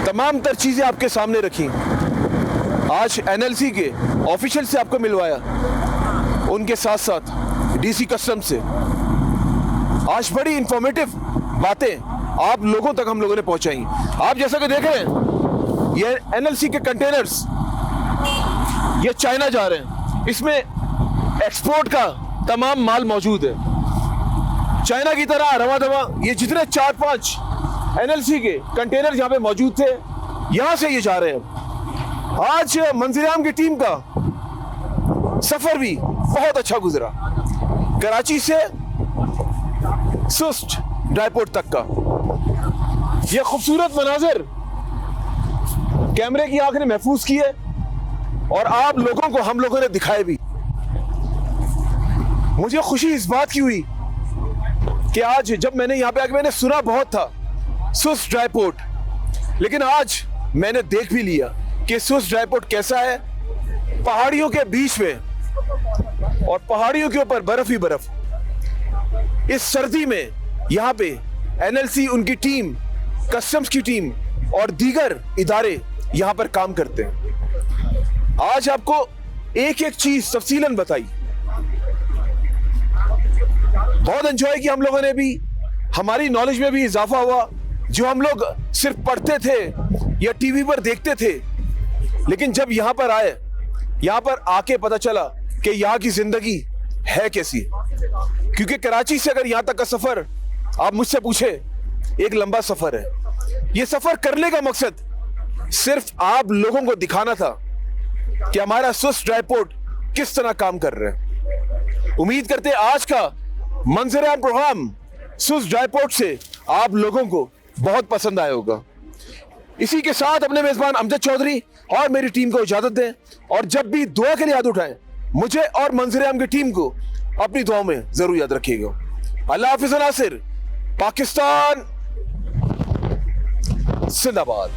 तमाम तर चीज़ें आपके सामने रखी। आज NLC के ऑफिशियल से आपको मिलवाया, उनके साथ साथ DC कस्टम से। आज बड़ी इंफॉर्मेटिव बातें आप लोगों तक हम लोगों ने पहुंचाई। आप जैसा कि देख रहे हैं, ये NLC के कंटेनर्स ये चाइना जा रहे हैं, इसमें एक्सपोर्ट का तमाम माल मौजूद है। चाइना की तरह रवा दवा ये जितने 4-5 NLC के कंटेनर यहाँ पे मौजूद थे, यहाँ से ये जा रहे हैं। आज मंजर-ए-आम की टीम का सफर भी बहुत अच्छा गुजरा, कराची से सुस्ट ड्राईपोर्ट तक का ये खूबसूरत मनाजिर कैमरे की आंख ने महफूज किए और आप लोगों को हम लोगों ने दिखाए भी। मुझे खुशी इस बात की हुई कि आज जब मैंने यहाँ पे आके, मैंने सुना बहुत था सुस्ट ड्राईपोर्ट, लेकिन आज मैंने देख भी लिया कि सुस्ट ड्राईपोर्ट कैसा है, पहाड़ियों के बीच में और पहाड़ियों के ऊपर बर्फ ही बर्फ। इस सर्दी में यहाँ पे NLC, उनकी टीम, कस्टम्स की टीम और दीगर इदारे यहाँ पर काम करते हैं। आज आपको एक एक चीज तफसीलन बताई, बहुत एंजॉय किया हम लोगों ने भी, हमारी नॉलेज में भी इजाफा हुआ। जो हम लोग सिर्फ पढ़ते थे या टीवी पर देखते थे, लेकिन जब यहाँ पर आए, यहाँ पर आके पता चला कि यहाँ की जिंदगी है कैसी, क्योंकि कराची से अगर यहाँ तक का सफर आप मुझसे पूछे एक लंबा सफर है। ये सफर करने का मकसद सिर्फ आप लोगों को दिखाना था कि हमारा सुस्त ड्राईपोर्ट किस तरह काम कर रहा है। उम्मीद करते हैं आज का मंजर-ए-आम प्रोग्राम सुस्त ड्राईपोर्ट से आप लोगों को बहुत पसंद आया होगा। इसी के साथ अपने मेजबान अमजद चौधरी और मेरी टीम को इजाजत दें, और जब भी दुआ के लिए याद उठाएं मुझे और मंजर-ए-आम की टीम को अपनी दुआओं में जरूर याद रखिएगा। अल्लाह हाफिज़ नासिर, पाकिस्तान जिंदाबाद।